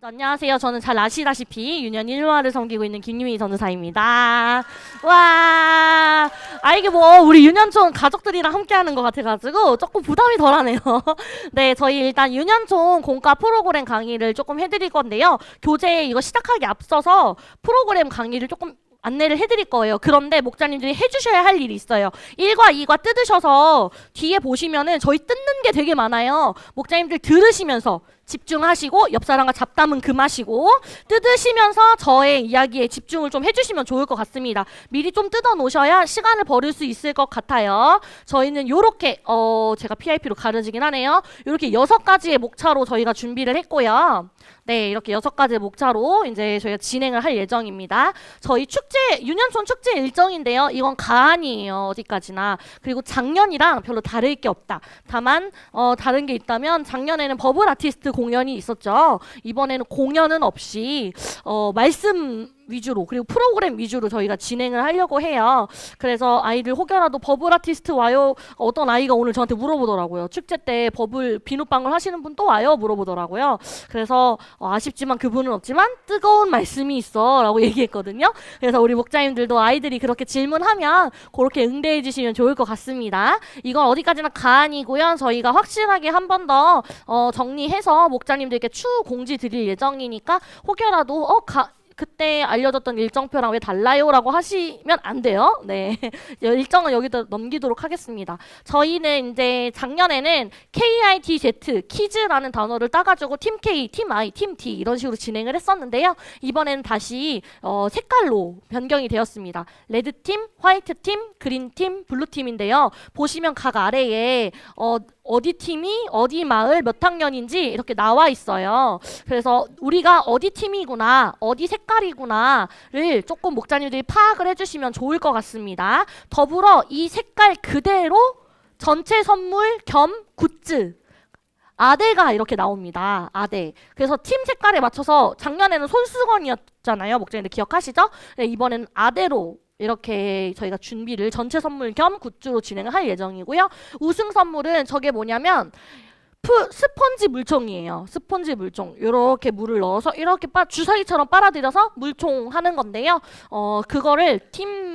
안녕하세요. 저는 잘 아시다시피 유년 1화를 섬기고 있는 김유미 전도사입니다. 와, 이게 뭐 우리 유년촌 가족들이랑 함께하는 것 같아가지고 조금 부담이 덜하네요. 네, 저희 일단 유년촌 공과 프로그램 강의를 조금 해드릴 건데요. 교재 이거 시작하기 앞서서 프로그램 강의를 조금 안내를 해드릴 거예요. 그런데 목사님들이 해주셔야 할 일이 있어요. 1과 2과 뜯으셔서 뒤에 보시면은 저희 뜯는 게 되게 많아요. 목사님들 들으시면서 집중하시고 옆 사람과 잡담은 금하시고 뜯으시면서 저의 이야기에 집중을 좀 해주시면 좋을 것 같습니다. 미리 좀 뜯어 놓으셔야 시간을 버릴 수 있을 것 같아요. 저희는 요렇게 제가 PIP로 가려지긴 하네요. 요렇게 6가지의 목차로 저희가 준비를 했고요. 네, 이렇게 6가지의 목차로 이제 저희가 진행을 할 예정입니다. 저희 축제, 유년촌 축제 일정인데요. 이건 가안이에요. 어디까지나. 그리고 작년이랑 별로 다를 게 없다. 다만 다른 게 있다면 작년에는 버블 아티스트 공연이 있었죠. 이번에는 공연은 없이 말씀 위주로 그리고 프로그램 위주로 저희가 진행을 하려고 해요. 그래서 아이들 혹여라도 버블 아티스트 와요. 어떤 아이가 오늘 저한테 물어보더라고요. 축제 때 버블 비눗방울 하시는 분 또 와요? 물어보더라고요. 그래서 아쉽지만 그분은 없지만 뜨거운 말씀이 있어 라고 얘기했거든요. 그래서 우리 목자님들도 아이들이 그렇게 질문하면 그렇게 응대해 주시면 좋을 것 같습니다. 이건 어디까지나 가안이고요. 저희가 확실하게 한 번 더 정리해서 목자님들께 추후 공지 드릴 예정이니까 혹여라도 그때 알려줬던 일정표랑 왜 달라요? 라고 하시면 안 돼요. 네. 일정은 여기다 넘기도록 하겠습니다. 저희는 이제 작년에는 KITZ, 키즈라는 단어를 따가지고 팀 K, 팀 I, 팀 T 이런 식으로 진행을 했었는데요. 이번에는 다시 색깔로 변경이 되었습니다. 레드팀, 화이트팀, 그린팀, 블루팀인데요. 보시면 각 아래에 어디 팀이 어디 마을 몇 학년인지 이렇게 나와 있어요. 그래서 우리가 어디 팀이구나, 어디 색깔이구나를 조금 목자님들이 파악을 해주시면 좋을 것 같습니다. 더불어 이 색깔 그대로 전체 선물 겸 굿즈 아대가 이렇게 나옵니다. 아대. 그래서 팀 색깔에 맞춰서 작년에는 손수건이었잖아요. 목자님들 기억하시죠? 네, 이번에는 아대로 이렇게 저희가 준비를 전체 선물 겸 굿즈로 진행을 할 예정이고요. 우승 선물은 저게 뭐냐면 스펀지 물총이에요. 스펀지 물총. 이렇게 물을 넣어서 이렇게 주사기처럼 빨아들여서 물총 하는 건데요. 그거를 팀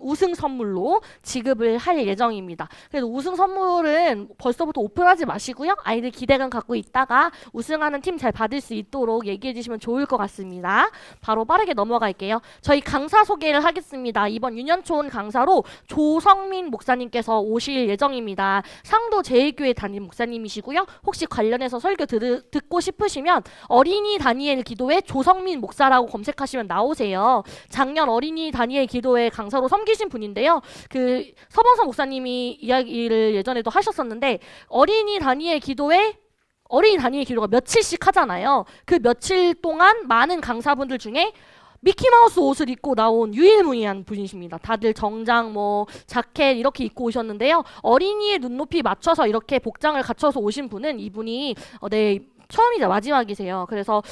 우승 선물로 지급을 할 예정입니다. 그래서 우승 선물은 벌써부터 오픈하지 마시고요. 아이들 기대감 갖고 있다가 우승하는 팀 잘 받을 수 있도록 얘기해 주시면 좋을 것 같습니다. 바로 빠르게 넘어갈게요. 저희 강사 소개를 하겠습니다. 이번 유년촌 강사로 조성민 목사님께서 오실 예정입니다. 상도 제1교회 담임 목사님이시고요. 혹시 관련해서 설교 듣고 싶으시면 어린이 다니엘 기도회 조성민 목사라고 검색하시면 나오세요. 작년 어린이 다니엘 기도회 강사로 섬기신 분인데요. 그 서범선 목사님이 이야기를 예전에도 하셨었는데 어린이 다니엘 기도가 며칠씩 하잖아요. 그 며칠 동안 많은 강사분들 중에 미키마우스 옷을 입고 나온 유일무이한 분이십니다. 다들 정장, 자켓 이렇게 입고 오셨는데요. 어린이의 눈높이 맞춰서 이렇게 복장을 갖춰서 오신 분은 이분이 처음이자 마지막이세요. 그래서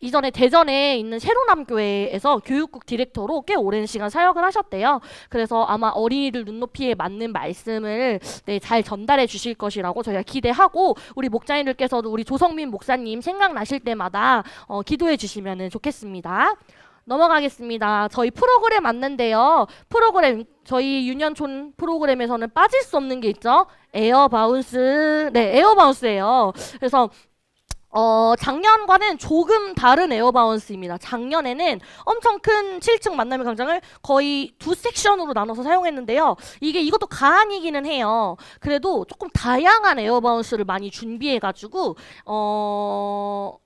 이전에 대전에 있는 세로남교회에서 교육국 디렉터로 꽤 오랜 시간 사역을 하셨대요. 그래서 아마 어린이들 눈높이에 맞는 말씀을 잘 전달해 주실 것이라고 저희가 기대하고 우리 목자님들께서도 우리 조성민 목사님 생각나실 때마다 기도해 주시면 좋겠습니다. 넘어가겠습니다. 저희 프로그램 왔는데요. 저희 유년촌 프로그램에서는 빠질 수 없는 게 있죠. 에어바운스. 네, 에어바운스예요. 그래서 작년과는 조금 다른 에어바운스입니다. 작년에는 엄청 큰 7층 만남의 광장을 거의 2섹션으로 나눠서 사용했는데요. 이것도 가안이기는 해요. 그래도 조금 다양한 에어바운스를 많이 준비해가지고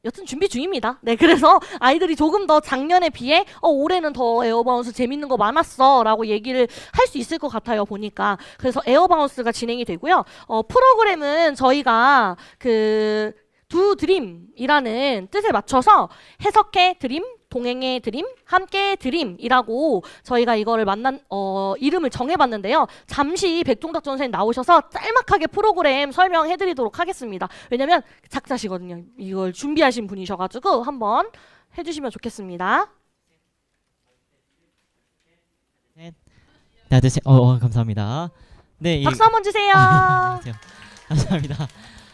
여튼 준비 중입니다. 네, 그래서 아이들이 조금 더 작년에 비해 올해는 더 에어바운스 재밌는 거 많았어 라고 얘기를 할 수 있을 것 같아요. 보니까. 그래서 에어바운스가 진행이 되고요. 프로그램은 저희가 두 드림이라는 뜻에 맞춰서 해석해 드림, 동행의 드림, 함께 드림이라고 저희가 이거를 이름을 정해봤는데요. 잠시 백종덕 전선생님 나오셔서 짤막하게 프로그램 설명해드리도록 하겠습니다. 왜냐면 작자시거든요. 이걸 준비하신 분이셔가지고 한번 해주시면 좋겠습니다. 네, 감사합니다. 네, 박수 한번 주세요. 안녕하세요. 감사합니다.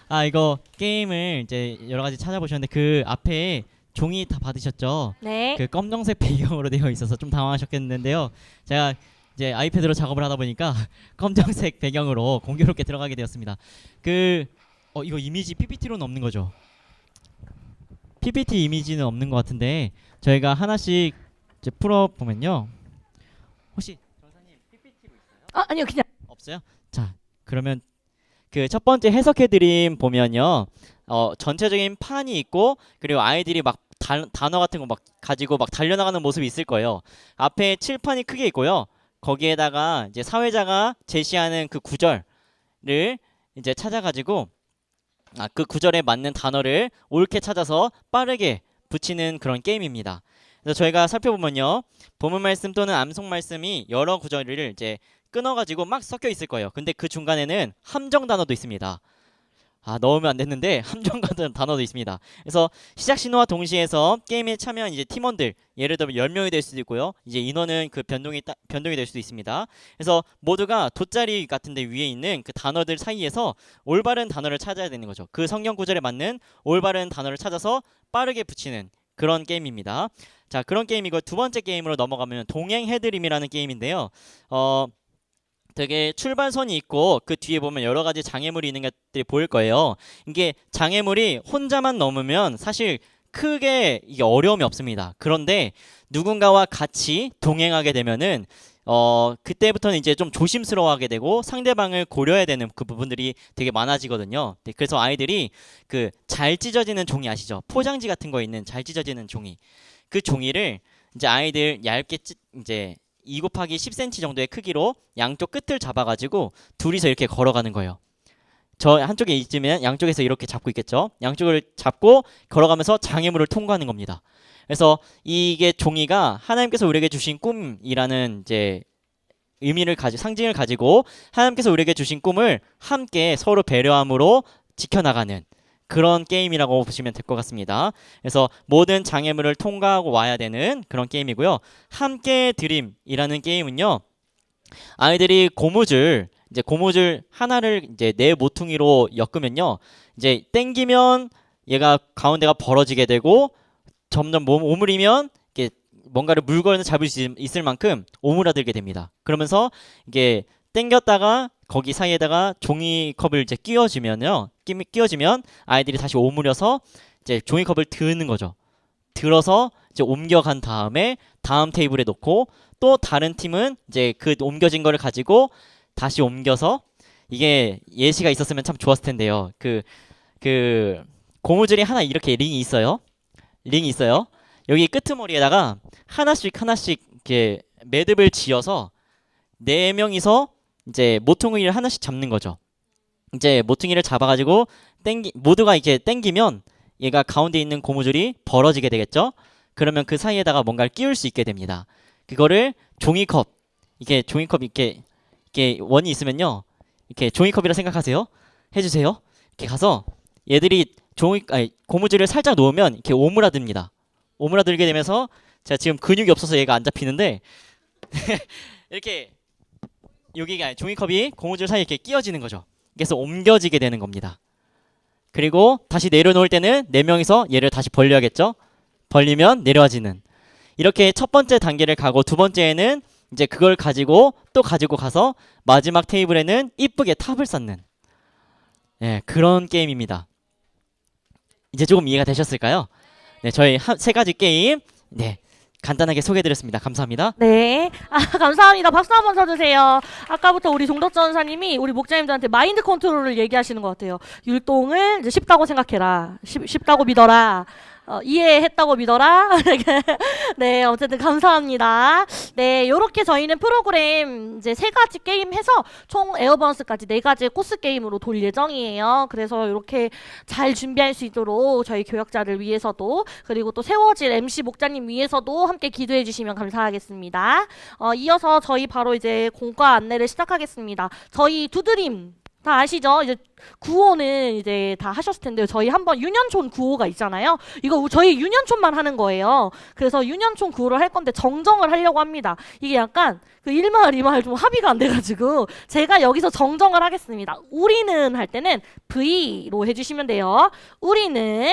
아 이거 게임을 이제 여러 가지 찾아보셨는데 그 앞에 종이 다 받으셨죠? 네. 그 검정색 배경으로 되어 있어서 좀 당황하셨겠는데요. 제가 이제 아이패드로 작업을 하다 보니까 검정색 배경으로 공교롭게 들어가게 되었습니다. 그 이거 이미지 PPT로는 없는 거죠? PPT 이미지는 없는 것 같은데 저희가 하나씩 이제 풀어 보면요. 혹시 전사님 PPT로 있어요? 아니요, 그냥. 없어요? 자, 그러면 그 첫 번째 해석해드림 보면요. 전체적인 판이 있고 그리고 아이들이 막 단어 같은 거 막 가지고 막 달려나가는 모습이 있을 거예요. 앞에 칠판이 크게 있고요. 거기에다가 이제 사회자가 제시하는 그 구절을 이제 찾아가지고 그 구절에 맞는 단어를 옳게 찾아서 빠르게 붙이는 그런 게임입니다. 그래서 저희가 살펴보면요. 본문 말씀 또는 암송 말씀이 여러 구절을 이제 끊어가지고 막 섞여 있을 거예요. 근데 그 중간에는 함정 단어도 있습니다. 넣으면 안 됐는데 함정 단어도 있습니다. 그래서 시작 신호와 동시에서 게임에 참여한 이제 팀원들 예를 들면 10명이 될 수도 있고요. 이제 인원은 그 변동이 될 수도 있습니다. 그래서 모두가 돗자리 같은 데 위에 있는 그 단어들 사이에서 올바른 단어를 찾아야 되는 거죠. 그 성경 구절에 맞는 올바른 단어를 찾아서 빠르게 붙이는 그런 게임입니다. 자, 그런 게임이고 두 번째 게임으로 넘어가면 동행 해드림이라는 게임인데요. 되게 출발선이 있고 그 뒤에 보면 여러 가지 장애물이 있는 것들이 보일 거예요. 이게 장애물이 혼자만 넘으면 사실 크게 이게 어려움이 없습니다. 그런데 누군가와 같이 동행하게 되면은 그때부터는 이제 좀 조심스러워하게 되고 상대방을 고려해야 되는 그 부분들이 되게 많아지거든요. 네, 그래서 아이들이 그 잘 찢어지는 종이 아시죠? 포장지 같은 거 있는 잘 찢어지는 종이. 그 종이를 이제 아이들 얇게 이제 2 곱하기 10cm 정도의 크기로 양쪽 끝을 잡아가지고 둘이서 이렇게 걸어가는 거예요. 저 한쪽에 있으면 양쪽에서 이렇게 잡고 있겠죠. 양쪽을 잡고 걸어가면서 장애물을 통과하는 겁니다. 그래서 이게 종이가 하나님께서 우리에게 주신 꿈이라는 이제 상징을 가지고 하나님께서 우리에게 주신 꿈을 함께 서로 배려함으로 지켜나가는 그런 게임이라고 보시면 될 것 같습니다. 그래서 모든 장애물을 통과하고 와야 되는 그런 게임이고요. 함께 드림이라는 게임은요. 아이들이 고무줄 하나를 이제 네 모퉁이로 엮으면요. 이제 땡기면 얘가 가운데가 벌어지게 되고 점점 오므리면 이게 뭔가를 물건을 잡을 수 있을 만큼 오므라들게 됩니다. 그러면서 이게 땡겼다가 거기 사이에다가 종이컵을 이제 끼워주면 아이들이 다시 오므려서 이제 종이컵을 드는 거죠. 들어서 이제 옮겨간 다음에 다음 테이블에 놓고 또 다른 팀은 이제 그 옮겨진 거를 가지고 다시 옮겨서 이게 예시가 있었으면 참 좋았을 텐데요. 그 고무줄이 하나 이렇게 링이 있어요. 여기 끄트머리에다가 하나씩 이렇게 매듭을 지어서 4명이서 이제 모퉁이를 하나씩 잡는 거죠. 이제 모퉁이를 잡아가지고 모두가 이렇게 땡기면 얘가 가운데 있는 고무줄이 벌어지게 되겠죠. 그러면 그 사이에다가 뭔가를 끼울 수 있게 됩니다. 그거를 종이컵 이렇게 원이 있으면요. 이렇게 종이컵이라 생각하세요. 해주세요. 이렇게 가서 얘들이 고무줄을 살짝 놓으면 이렇게 오므라듭니다. 오므라들게 되면서 제가 지금 근육이 없어서 얘가 안 잡히는데 이렇게 여기가 종이컵이 고무줄 사이에 이렇게 끼워지는 거죠. 그래서 옮겨지게 되는 겁니다. 그리고 다시 내려놓을 때는 4명이서 얘를 다시 벌려야겠죠. 벌리면 내려와지는. 이렇게 첫 번째 단계를 가고 두 번째에는 이제 그걸 가지고 가서 마지막 테이블에는 이쁘게 탑을 쌓는 그런 게임입니다. 이제 조금 이해가 되셨을까요? 네, 저희 3가지 게임 간단하게 소개해드렸습니다. 감사합니다. 네. 감사합니다. 박수 한번 쳐주세요. 아까부터 우리 종덕 전사님이 우리 목자님들한테 마인드 컨트롤을 얘기하시는 것 같아요. 율동을 이제 쉽다고 생각해라. 쉽다고 믿어라. 이해했다고 믿어라. 네, 어쨌든 감사합니다. 네, 요렇게 저희는 프로그램 이제 3가지 게임 해서 총 에어바운스까지 4가지의 코스 게임으로 돌 예정이에요. 그래서 요렇게 잘 준비할 수 있도록 저희 교역자를 위해서도 그리고 또 세워질 MC 목자님 위해서도 함께 기도해 주시면 감사하겠습니다. 이어서 저희 바로 이제 공과 안내를 시작하겠습니다. 저희 두드림 다 아시죠? 이제 구호는 이제 다 하셨을 텐데요. 저희 한번 유년촌 구호가 있잖아요. 이거 저희 유년촌만 하는 거예요. 그래서 유년촌 구호를 할 건데 정정을 하려고 합니다. 이게 약간 그 1마을 2마을 좀 합의가 안 돼가지고 제가 여기서 정정을 하겠습니다. 우리는 할 때는 V로 해주시면 돼요. 우리는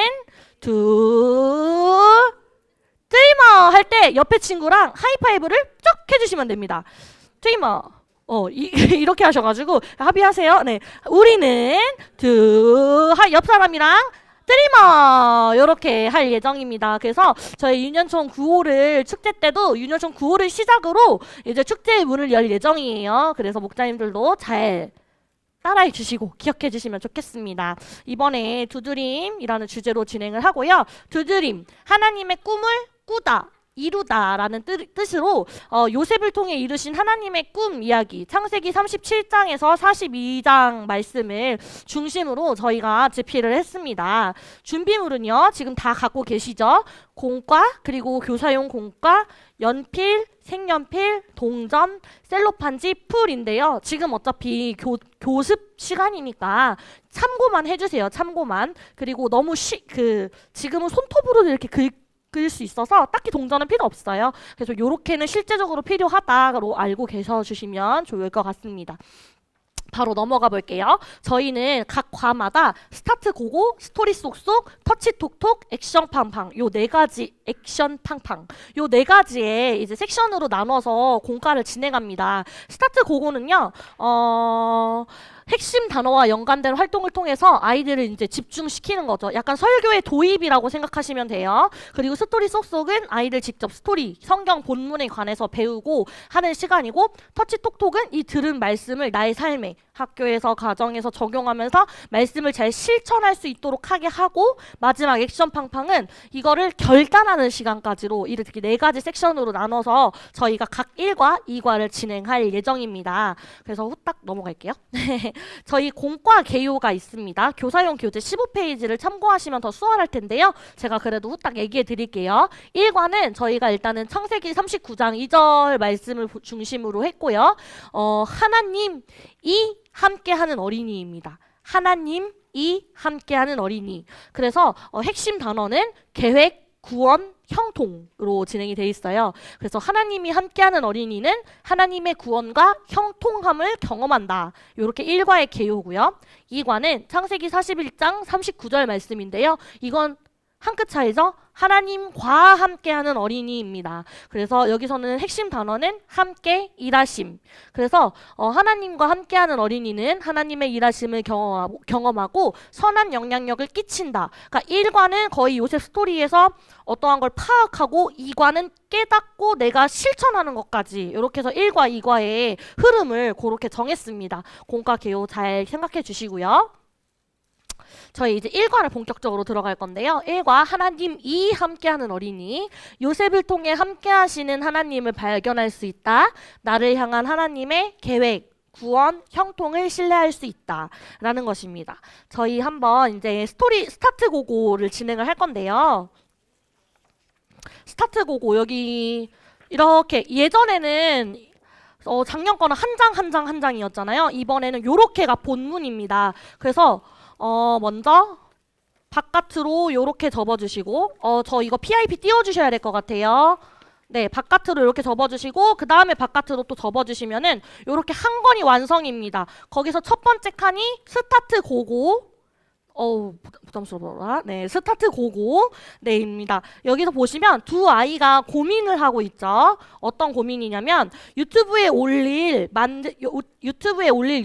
드리머 할 때 옆에 친구랑 하이파이브를 쭉 해주시면 됩니다. 드리머 이렇게 하셔가지고 합의하세요. 네, 우리는 옆 사람이랑 드리머 이렇게 할 예정입니다. 그래서 저희 유년촌 구호를 축제 때도 유년촌 구호를 시작으로 이제 축제의 문을 열 예정이에요. 그래서 목자님들도 잘 따라해 주시고 기억해 주시면 좋겠습니다. 이번에 두드림이라는 주제로 진행을 하고요. 두드림, 하나님의 꿈을 꾸다. 이루다라는 뜻으로 요셉을 통해 이루신 하나님의 꿈 이야기 창세기 37장에서 42장 말씀을 중심으로 저희가 집필을 했습니다. 준비물은요. 지금 다 갖고 계시죠? 공과 그리고 교사용 공과 연필, 색연필, 동전, 셀로판지, 풀인데요. 지금 어차피 교습 시간이니까 참고만 해주세요. 참고만. 그리고 너무 지금은 손톱으로 이렇게 긁을 수 있어서 딱히 동전은 필요 없어요. 그래서 요렇게는 실제적으로 필요하다고 알고 계셔주시면 좋을 것 같습니다. 바로 넘어가 볼게요. 저희는 각 과마다 스타트 고고, 스토리 쏙쏙, 터치 톡톡, 액션 팡팡 요 네 가지 액션 팡팡 요 네 가지의 이제 섹션으로 나눠서 공과를 진행합니다. 스타트 고고는요. 핵심 단어와 연관된 활동을 통해서 아이들을 이제 집중시키는 거죠. 약간 설교의 도입이라고 생각하시면 돼요. 그리고 스토리 쏙쏙은 아이들 직접 스토리, 성경 본문에 관해서 배우고 하는 시간이고, 터치톡톡은 이 들은 말씀을 나의 삶에, 학교에서, 가정에서 적용하면서 말씀을 잘 실천할 수 있도록 하게 하고, 마지막 액션 팡팡은 이거를 결단하는 시간까지로 이렇게 네 가지 섹션으로 나눠서 저희가 각 1과 2과를 진행할 예정입니다. 그래서 후딱 넘어갈게요. 저희 공과 개요가 있습니다. 교사용 교재 15페이지를 참고하시면 더 수월할 텐데요. 제가 그래도 후딱 얘기해 드릴게요. 1과는 저희가 일단은 창세기 39장 2절 말씀을 중심으로 했고요. 하나님이 함께하는 어린이입니다. 하나님이 함께하는 어린이. 그래서 핵심 단어는 계획, 구원, 형통으로 진행이 돼 있어요. 그래서 하나님이 함께하는 어린이는 하나님의 구원과 형통함을 경험한다. 이렇게 1과의 개요고요. 2과는 창세기 41장 39절 말씀인데요. 이건 한 끗 차이죠? 하나님과 함께하는 어린이입니다. 그래서 여기서는 핵심 단어는 함께 일하심. 그래서 하나님과 함께하는 어린이는 하나님의 일하심을 경험하고 선한 영향력을 끼친다. 그러니까 1과는 거의 요셉 스토리에서 어떠한 걸 파악하고 2과는 깨닫고 내가 실천하는 것까지, 이렇게 해서 1과 2과의 흐름을 그렇게 정했습니다. 공과 개요 잘 생각해 주시고요. 저희 이제 1과를 본격적으로 들어갈 건데요. 1과 하나님이 함께하는 어린이. 요셉을 통해 함께하시는 하나님을 발견할 수 있다. 나를 향한 하나님의 계획, 구원, 형통을 신뢰할 수 있다. 라는 것입니다. 저희 한번 이제 스타트 고고를 진행을 할 건데요. 스타트 고고 여기 이렇게 예전에는 작년 거는 한 장이었잖아요. 이번에는 요렇게가 본문입니다. 그래서 먼저 바깥으로 요렇게 접어주시고, 저 이거 PIP 띄워주셔야 될 것 같아요. 네, 바깥으로 이렇게 접어주시고 그 다음에 바깥으로 또 접어주시면은 요렇게 한 권이 완성입니다. 거기서 첫 번째 칸이 스타트 고고. 부담스러워라. 네, 스타트 고고. 네입니다. 여기서 보시면 두 아이가 고민을 하고 있죠. 어떤 고민이냐면 유튜브에 올릴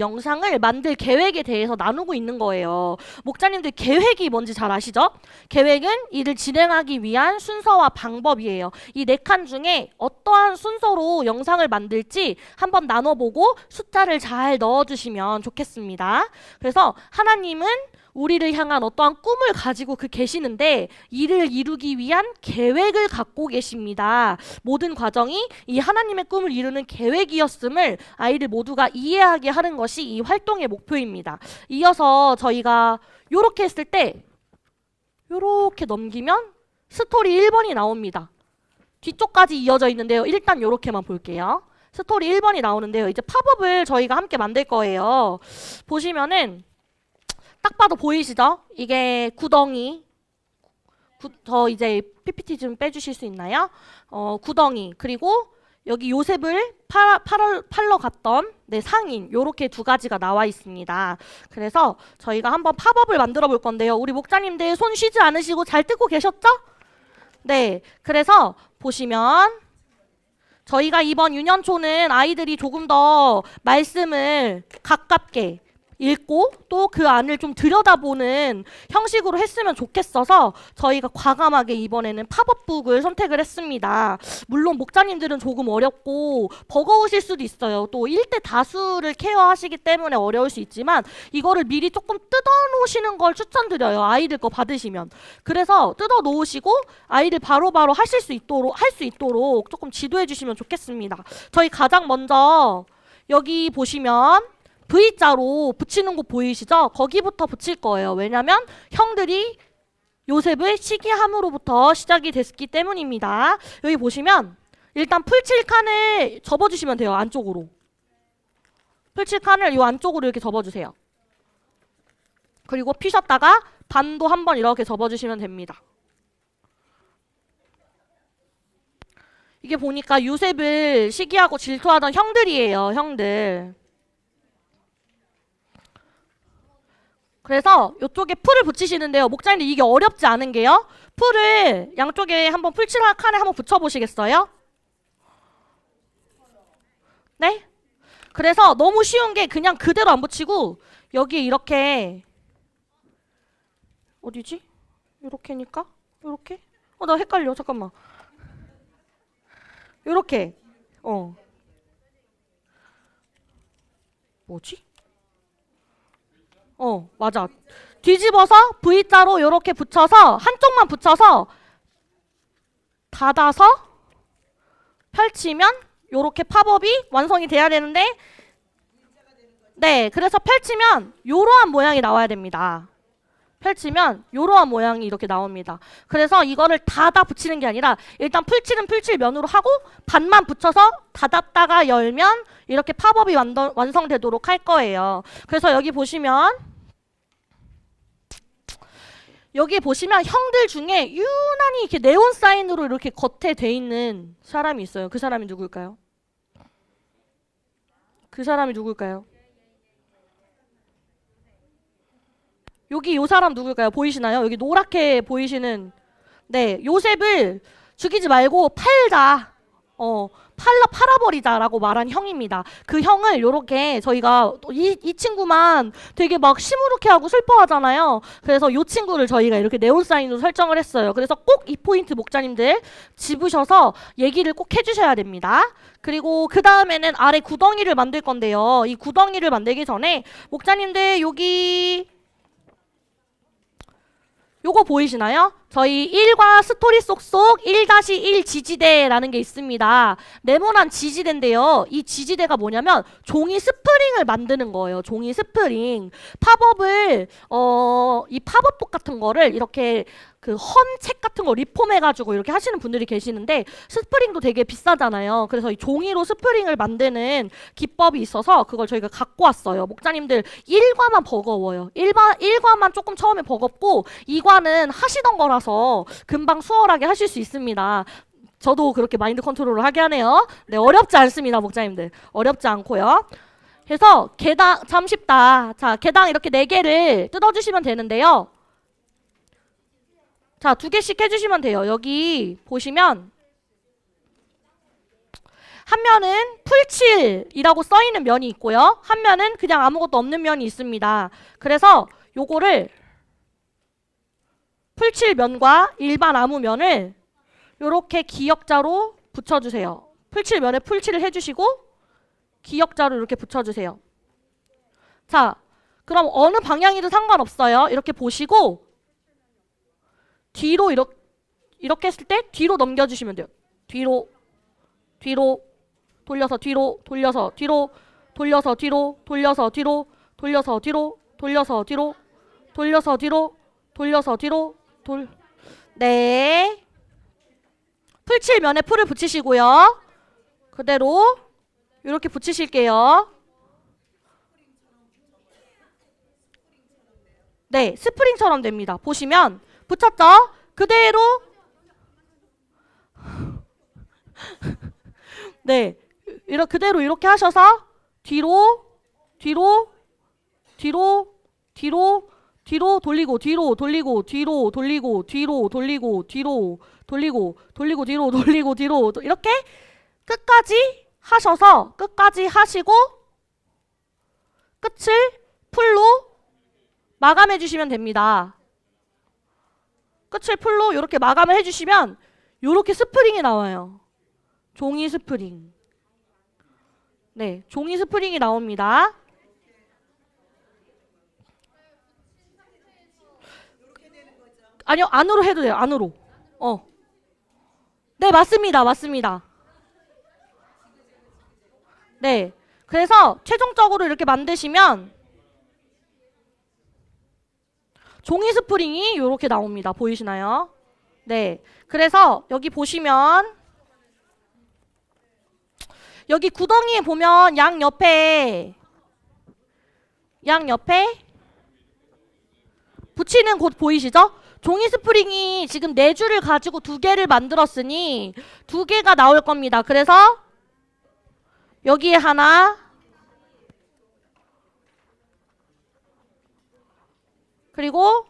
영상을 만들 계획에 대해서 나누고 있는 거예요. 목자님들 계획이 뭔지 잘 아시죠? 계획은 이를 진행하기 위한 순서와 방법이에요. 이 네 칸 중에 어떠한 순서로 영상을 만들지 한번 나눠보고 숫자를 잘 넣어주시면 좋겠습니다. 그래서 하나님은 우리를 향한 어떠한 꿈을 가지고 계시는데 이를 이루기 위한 계획을 갖고 계십니다. 모든 과정이 이 하나님의 꿈을 이루는 계획이었음을 아이들 모두가 이해하게 하는 것이 이 활동의 목표입니다. 이어서 저희가 요렇게 했을 때 요렇게 넘기면 스토리 1번이 나옵니다. 뒤쪽까지 이어져 있는데요. 일단 요렇게만 볼게요. 스토리 1번이 나오는데요. 이제 팝업을 저희가 함께 만들 거예요. 보시면은 딱 봐도 보이시죠? 이게 구덩이. 저 이제 PPT 좀 빼주실 수 있나요? 구덩이. 그리고 여기 요셉을 팔러 갔던 상인. 요렇게 두 가지가 나와 있습니다. 그래서 저희가 한번 팝업을 만들어 볼 건데요. 우리 목자님들 손 쉬지 않으시고 잘 듣고 계셨죠? 네. 그래서 보시면 저희가 이번 유년초는 아이들이 조금 더 말씀을 가깝게 읽고 또 그 안을 좀 들여다보는 형식으로 했으면 좋겠어서 저희가 과감하게 이번에는 팝업북을 선택을 했습니다. 물론 목자님들은 조금 어렵고 버거우실 수도 있어요. 또 1대 다수를 케어하시기 때문에 어려울 수 있지만 이거를 미리 조금 뜯어놓으시는 걸 추천드려요. 아이들 거 받으시면. 그래서 뜯어놓으시고 아이들 바로바로 할 수 있도록 조금 지도해 주시면 좋겠습니다. 저희 가장 먼저 여기 보시면 V자로 붙이는 곳 보이시죠? 거기부터 붙일 거예요. 왜냐면 형들이 요셉을 시기함으로부터 시작이 됐기 때문입니다. 여기 보시면 일단 풀칠 칸을 접어주시면 돼요. 안쪽으로. 풀칠 칸을 이 안쪽으로 이렇게 접어주세요. 그리고 피셨다가 반도 한번 이렇게 접어주시면 됩니다. 이게 보니까 요셉을 시기하고 질투하던 형들이에요. 형들. 그래서 이쪽에 풀을 붙이시는데요. 목자님들 이게 어렵지 않은 게요. 풀을 양쪽에 한번 풀칠 칸에 한번 붙여보시겠어요? 네? 그래서 너무 쉬운 게 그냥 그대로 안 붙이고 여기 이렇게 어디지? 요렇게니까? 요렇게? 나 헷갈려. 잠깐만. 요렇게. 뭐지? 맞아. 뒤집어서 V자로 이렇게 붙여서 한쪽만 붙여서 닫아서 펼치면 이렇게 팝업이 완성이 돼야 되는데 네, 그래서 펼치면 이러한 모양이 나와야 됩니다. 펼치면 이러한 모양이 이렇게 나옵니다. 그래서 이거를 닫아 붙이는 게 아니라 일단 풀칠은 풀칠 면으로 하고 반만 붙여서 닫았다가 열면 이렇게 팝업이 완성되도록 할 거예요. 그래서 여기 보시면 형들 중에 유난히 이렇게 네온 사인으로 이렇게 겉에 돼 있는 사람이 있어요. 그 사람이 누굴까요? 여기 요 사람 누굴까요? 보이시나요? 여기 노랗게 보이시는 요셉을 죽이지 말고 팔자. 팔아버리자라고 말한 형입니다. 그 형을 요렇게 저희가 이 친구만 되게 막 시무룩해하고 슬퍼하잖아요. 그래서 요 친구를 저희가 이렇게 네온사인으로 설정을 했어요. 그래서 꼭 이 포인트 목자님들 집으셔서 얘기를 꼭 해주셔야 됩니다. 그리고 그 다음에는 아래 구덩이를 만들 건데요. 이 구덩이를 만들기 전에 목자님들 여기 요거 보이시나요? 저희 1과 스토리 쏙쏙 1-1 지지대라는 게 있습니다. 네모난 지지대인데요. 이 지지대가 뭐냐면 종이 스프링을 만드는 거예요. 종이 스프링. 팝업을 이 팝업북 같은 거를 이렇게 그 헌 책 같은 거 리폼해가지고 이렇게 하시는 분들이 계시는데 스프링도 되게 비싸잖아요. 그래서 이 종이로 스프링을 만드는 기법이 있어서 그걸 저희가 갖고 왔어요. 목자님들 1과만 버거워요. 1과만 조금 처음에 버겁고 2과는 하시던 거라서 금방 수월하게 하실 수 있습니다. 저도 그렇게 마인드 컨트롤을 하게 하네요. 네, 어렵지 않습니다, 목자님들. 어렵지 않고요. 그래서 개당 참 쉽다. 자, 개당 이렇게 4개를 뜯어주시면 되는데요. 자, 2개씩 해주시면 돼요. 여기 보시면 한 면은 풀칠이라고 써있는 면이 있고요. 한 면은 그냥 아무것도 없는 면이 있습니다. 그래서 요거를 풀칠 면과 일반 아무 면을 요렇게 기역자로 붙여주세요. 풀칠 면에 풀칠을 해주시고 기역자로 이렇게 붙여주세요. 자, 그럼 어느 방향이든 상관없어요. 이렇게 보시고 뒤로 이렇게 했을 때 뒤로 넘겨주시면 돼요. 뒤로 돌려서 뒤로 돌려서 뒤로 돌려서 뒤로 돌려서 뒤로 돌려서 뒤로 돌려서 뒤로 돌려서 뒤로 돌려서 뒤로 네. 풀칠 면에 풀을 붙이시고요. 그대로 이렇게 붙이실게요. 네, 스프링처럼 됩니다. 보시면 붙였죠? 그대로 네, 그대로 이렇게 하셔서 뒤로 뒤로 뒤로 뒤로 뒤로 돌리고 뒤로 돌리고 뒤로 돌리고 뒤로 돌리고 뒤로 돌리고 돌리고 뒤로 돌리고 뒤로 이렇게 끝까지 하셔서 끝까지 하시고 끝을 풀로 마감해 주시면 됩니다. 끝을 풀로 이렇게 마감을 해주시면 이렇게 스프링이 나와요. 종이 스프링. 네, 종이 스프링이 나옵니다. 아니요, 안으로 해도 돼요. 안으로. 네, 맞습니다. 맞습니다. 네, 그래서 최종적으로 이렇게 만드시면 종이 스프링이 이렇게 나옵니다. 보이시나요? 네, 그래서 여기 보시면 여기 구덩이에 보면 양옆에 붙이는 곳 보이시죠? 종이 스프링이 지금 4줄을 가지고 2개를 만들었으니 2개가 나올 겁니다. 그래서 여기에 하나, 그리고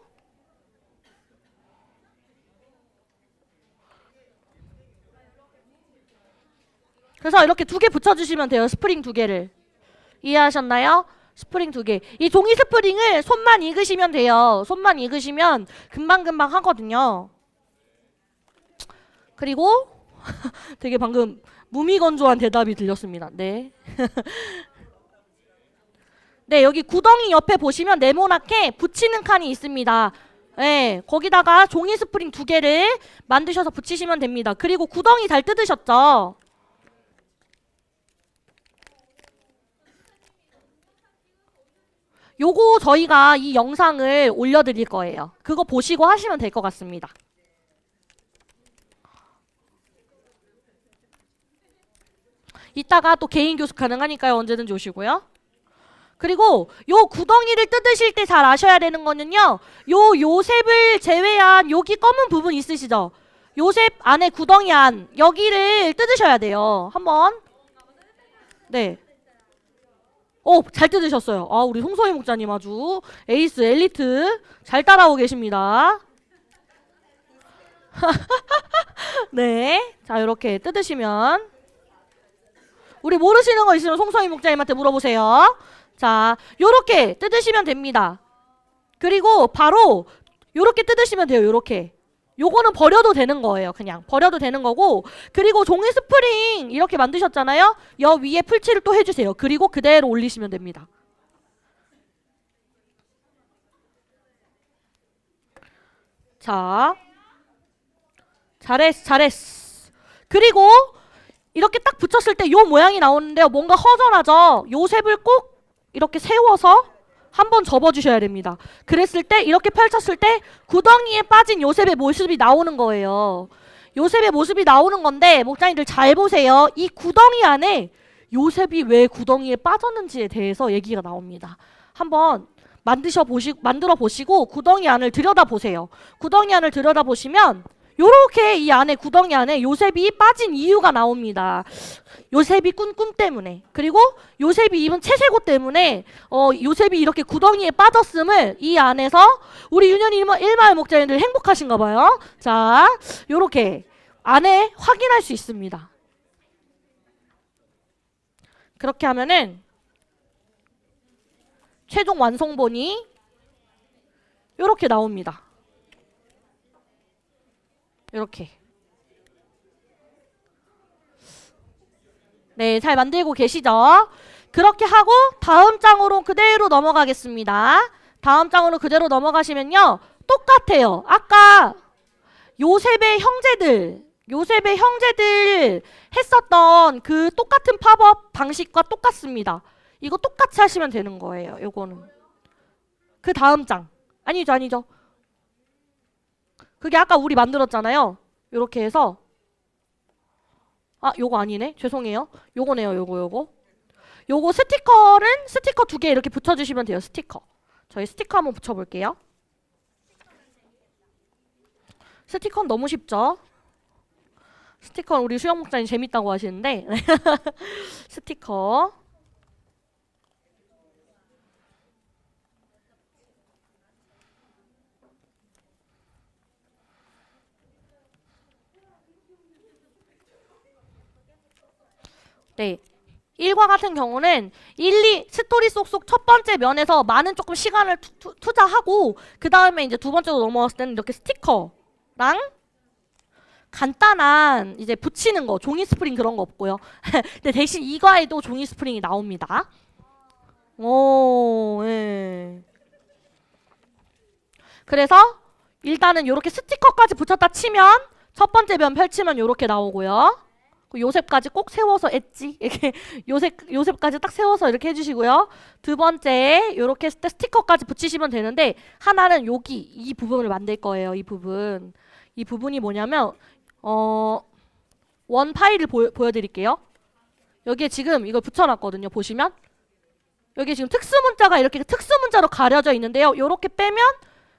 그래서 이렇게 2개 붙여주시면 돼요. 스프링 2개를. 이해하셨나요? 스프링 2개. 이 종이 스프링을 손만 익으시면 돼요. 손만 익으시면 금방금방 하거든요. 그리고 되게 방금 무미건조한 대답이 들렸습니다. 네. 네, 여기 구덩이 옆에 보시면 네모나게 붙이는 칸이 있습니다. 네, 거기다가 종이 스프링 2개를 만드셔서 붙이시면 됩니다. 그리고 구덩이 잘 뜯으셨죠? 요거 저희가 이 영상을 올려드릴 거예요. 그거 보시고 하시면 될 것 같습니다. 이따가 또 개인 교습 가능하니까요. 언제든지 오시고요. 그리고 요 구덩이를 뜯으실 때 잘 아셔야 되는 거는요. 요셉을 제외한 여기 검은 부분 있으시죠? 요셉 안에 구덩이 안 여기를 뜯으셔야 돼요. 한번. 네. 잘 뜯으셨어요. 아, 우리 송소희 목자님 아주 에이스 엘리트 잘 따라오고 계십니다. 네. 자, 이렇게 뜯으시면 우리 모르시는 거 있으면 송소희 목자님한테 물어보세요. 자, 요렇게 뜯으시면 됩니다. 그리고 바로 요렇게 뜯으시면 돼요. 요렇게. 요거는 버려도 되는 거예요. 그냥 버려도 되는 거고. 그리고 종이 스프링 이렇게 만드셨잖아요. 여 위에 풀칠을 또 해주세요. 그리고 그대로 올리시면 됩니다. 자, 잘했어. 그리고 이렇게 딱 붙였을 때 요 모양이 나오는데요. 뭔가 허전하죠? 요셉을 꼭 이렇게 세워서 한번 접어주셔야 됩니다. 그랬을 때 이렇게 펼쳤을 때 구덩이에 빠진 요셉의 모습이 나오는 거예요. 요셉의 모습이 나오는 건데 목장님들 잘 보세요. 이 구덩이 안에 요셉이 왜 구덩이에 빠졌는지에 대해서 얘기가 나옵니다. 한번 만들어 보시고 구덩이 안을 들여다보세요. 구덩이 안을 들여다보시면 요렇게 이 안에 구덩이 안에 요셉이 빠진 이유가 나옵니다. 요셉이 꾼 꿈 때문에, 그리고 요셉이 입은 채색옷 때문에 요셉이 이렇게 구덩이에 빠졌음을 이 안에서 우리 유년 일마을 목자님들 행복하신가 봐요. 자, 요렇게 안에 확인할 수 있습니다. 그렇게 하면은 최종 완성본이 요렇게 나옵니다. 이렇게. 네, 잘 만들고 계시죠? 그렇게 하고 다음 장으로 그대로 넘어가겠습니다. 다음 장으로 그대로 넘어가시면요. 똑같아요. 아까 요셉의 형제들 했었던 그 똑같은 팝업 방식과 똑같습니다. 이거 똑같이 하시면 되는 거예요. 요거는. 그 다음 장. 아니죠. 그게 아까 우리 만들었잖아요. 요렇게 해서 요거 아니네. 죄송해요. 요거네요. 요거. 요거 스티커는 스티커 2개 이렇게 붙여주시면 돼요. 스티커. 저희 스티커 한번 붙여볼게요. 스티커는 너무 쉽죠? 스티커는 우리 수영 목사님 재밌다고 하시는데 스티커. 네. 1과 같은 경우는 1, 2 스토리 쏙쏙 첫 번째 면에서 많은 조금 시간을 투자하고 그 다음에 이제 두 번째로 넘어갔을 때는 이렇게 스티커랑 간단한 이제 붙이는 거 종이 스프링 그런 거 없고요. 근데 대신 2과에도 종이 스프링이 나옵니다. 오, 예. 그래서 일단은 이렇게 스티커까지 붙였다 치면 첫 번째 면 펼치면 이렇게 나오고요. 요셉까지 꼭 세워서 엣지 이렇게 요셉까지 딱 세워서 이렇게 해주시고요. 두 번째 이렇게 했을 때 스티커까지 붙이시면 되는데 하나는 여기 이 부분을 만들 거예요. 이 부분이 뭐냐면 원 파일을 보여드릴게요. 여기에 지금 이걸 붙여놨거든요. 보시면 여기 지금 특수 문자가 이렇게 특수 문자로 가려져 있는데요. 이렇게 빼면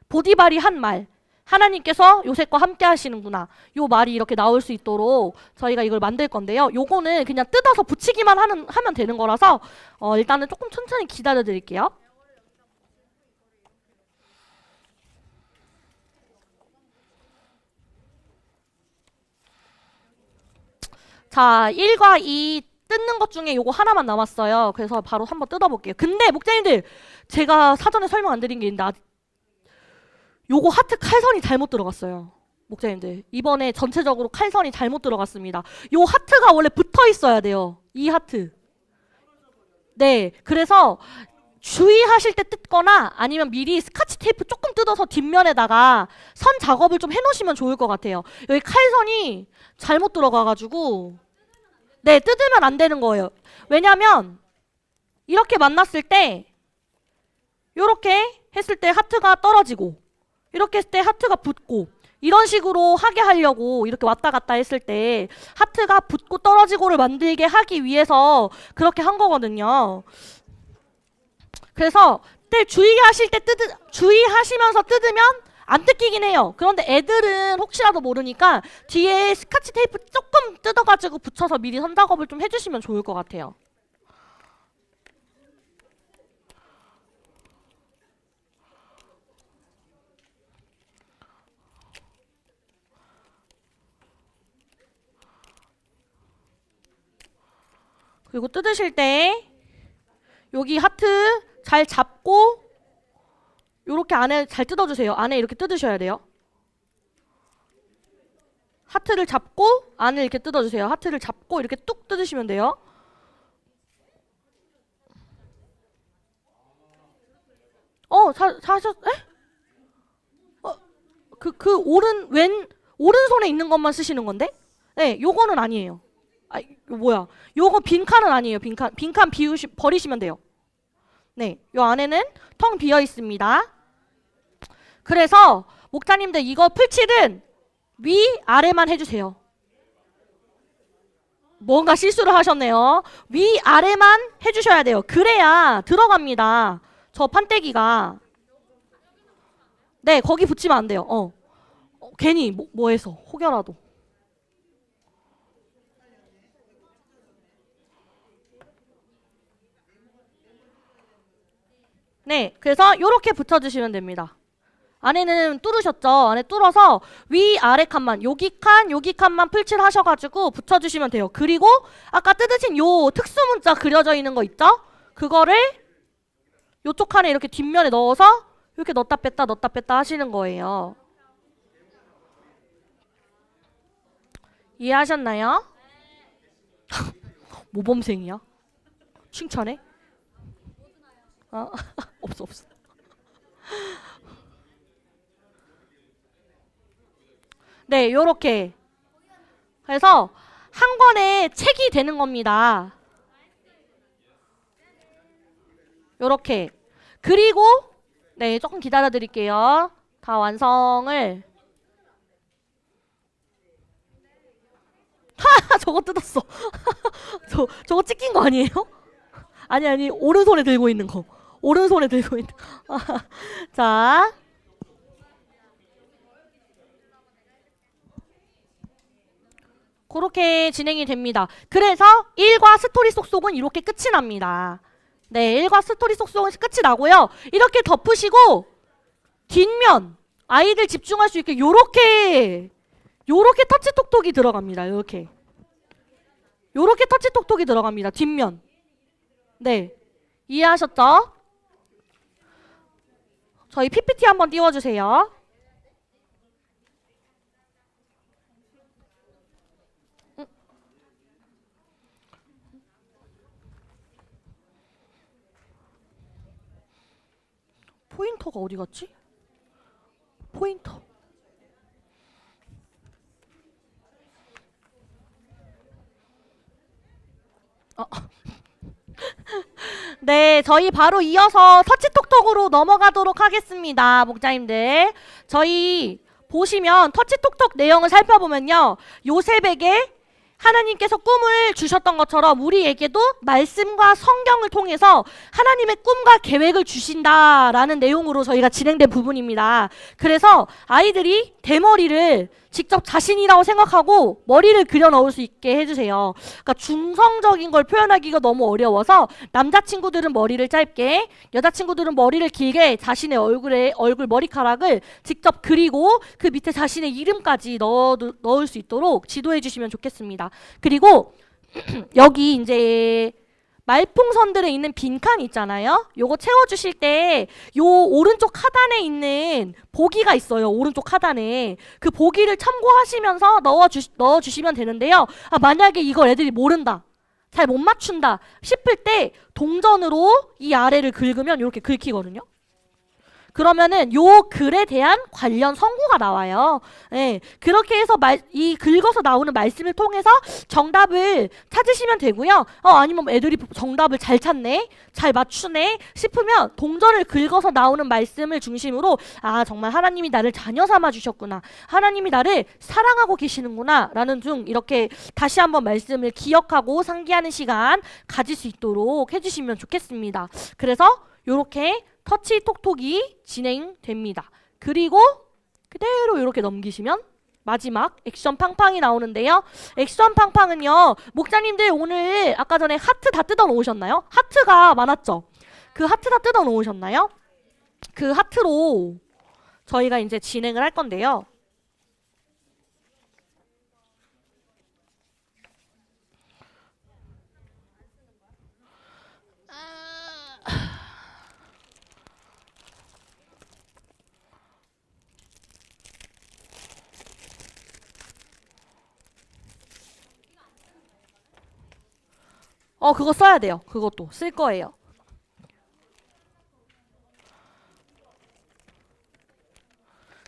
보디발이 한 말. 하나님께서 요셉과 함께 하시는구나. 요 말이 이렇게 나올 수 있도록 저희가 이걸 만들 건데요. 요거는 그냥 뜯어서 붙이기만 하면 되는 거라서 일단은 조금 천천히 기다려 드릴게요. 자, 1과 2 뜯는 것 중에 요거 하나만 남았어요. 그래서 바로 한번 뜯어볼게요. 근데 목사님들 제가 사전에 설명 안 드린 게 있는데 요거 하트 칼선이 잘못 들어갔어요. 목사님들 이번에 전체적으로 칼선이 잘못 들어갔습니다. 요 하트가 원래 붙어 있어야 돼요. 이 하트. 네, 그래서 주의하실 때 뜯거나 아니면 미리 스카치 테이프 조금 뜯어서 뒷면에다가 선 작업을 좀 해놓으시면 좋을 것 같아요. 여기 칼선이 잘못 들어가가지고 네, 뜯으면 안 되는 거예요. 왜냐면 이렇게 만났을 때 요렇게 했을 때 하트가 떨어지고 이렇게 했을 때 하트가 붙고 이런 식으로 하게 하려고 이렇게 왔다 갔다 했을 때 하트가 붙고 떨어지고를 만들게 하기 위해서 그렇게 한 거거든요. 그래서 주의하실 때 주의하시면서 뜯으면 안 뜯기긴 해요. 그런데 애들은 혹시라도 모르니까 뒤에 스카치 테이프 조금 뜯어가지고 붙여서 미리 선 작업을 좀 해주시면 좋을 것 같아요. 그리고 뜯으실 때 여기 하트 잘 잡고 요렇게 안에 잘 뜯어주세요. 안에 이렇게 뜯으셔야 돼요. 하트를 잡고 안을 이렇게 뜯어주세요. 하트를 잡고 이렇게 뚝 뜯으시면 돼요. 에? 오른손에 있는 것만 쓰시는 건데? 네, 요거는 아니에요. 이거 뭐야? 요거 빈칸은 아니에요. 빈칸 버리시면 돼요. 네, 요 안에는 텅 비어 있습니다. 그래서 목사님들 이거 풀칠은 위 아래만 해주세요. 뭔가 실수를 하셨네요. 위 아래만 해주셔야 돼요. 그래야 들어갑니다. 저 판때기가. 네, 거기 붙이면 안 돼요. 괜히 뭐해서 혹여라도. 네, 그래서 요렇게 붙여주시면 됩니다. 안에는 뚫으셨죠? 안에 뚫어서 위아래 칸만 여기 칸만 풀칠하셔가지고 붙여주시면 돼요. 그리고 아까 뜯으신 요 특수문자 그려져 있는 거 있죠? 그거를 요쪽 칸에 이렇게 뒷면에 넣어서 이렇게 넣었다 뺐다 하시는 거예요. 이해하셨나요? 모범생이야? 칭찬해? 없어. 네, 요렇게 해서 한 권의 책이 되는 겁니다. 요렇게. 그리고 네, 조금 기다려 드릴게요. 다 완성을. 저거 뜯었어. 저거 찍힌 거 아니에요? 아니 오른손에 들고 있는 거. 오른손에 들고 있는 거. 자. 그렇게 진행이 됩니다. 그래서 1과 스토리 속속은 이렇게 끝이 납니다. 네, 1과 스토리 속속은 끝이 나고요. 이렇게 덮으시고 뒷면 아이들 집중할 수 있게 요렇게 터치톡톡이 들어갑니다. 요렇게 터치톡톡이 들어갑니다. 뒷면. 네, 이해하셨죠? 저희 PPT 한번 띄워주세요. 포인터가 어디 갔지? 포인터. 네, 저희 바로 이어서 터치톡톡으로 넘어가도록 하겠습니다. 목자님들. 저희 보시면 터치톡톡 내용을 살펴보면요. 요셉에게 하나님께서 꿈을 주셨던 것처럼 우리에게도 말씀과 성경을 통해서 하나님의 꿈과 계획을 주신다라는 내용으로 저희가 진행된 부분입니다. 그래서 아이들이 대머리를 직접 자신이라고 생각하고 머리를 그려 넣을 수 있게 해주세요. 그러니까 중성적인 걸 표현하기가 너무 어려워서 남자친구들은 머리를 짧게, 여자친구들은 머리를 길게 자신의 얼굴 머리카락을 직접 그리고 그 밑에 자신의 이름까지 넣을 수 있도록 지도해 주시면 좋겠습니다. 그리고 여기 이제 말풍선들에 있는 빈칸 있잖아요. 요거 채워주실 때 요 오른쪽 하단에 있는 보기가 있어요. 오른쪽 하단에 그 보기를 참고하시면서 넣어주시면 되는데요. 만약에 이걸 애들이 모른다, 잘 못 맞춘다 싶을 때 동전으로 이 아래를 긁으면 이렇게 긁히거든요. 그러면은 요 글에 대한 관련 성구가 나와요. 네, 그렇게 해서 이 긁어서 나오는 말씀을 통해서 정답을 찾으시면 되고요. 아니면 애들이 정답을 잘 찾네, 잘 맞추네 싶으면 동전을 긁어서 나오는 말씀을 중심으로 정말 하나님이 나를 자녀 삼아 주셨구나, 하나님이 나를 사랑하고 계시는구나 라는 중 이렇게 다시 한번 말씀을 기억하고 상기하는 시간 가질 수 있도록 해주시면 좋겠습니다. 그래서 요렇게 터치톡톡이 진행됩니다. 그리고 그대로 이렇게 넘기시면 마지막 액션 팡팡이 나오는데요. 액션 팡팡은요, 목자님들 오늘 아까 전에 하트 다 뜯어 놓으셨나요? 하트가 많았죠? 그 하트 다 뜯어 놓으셨나요? 그 하트로 저희가 이제 진행을 할 건데요. 그거 써야 돼요. 그것도 쓸 거예요.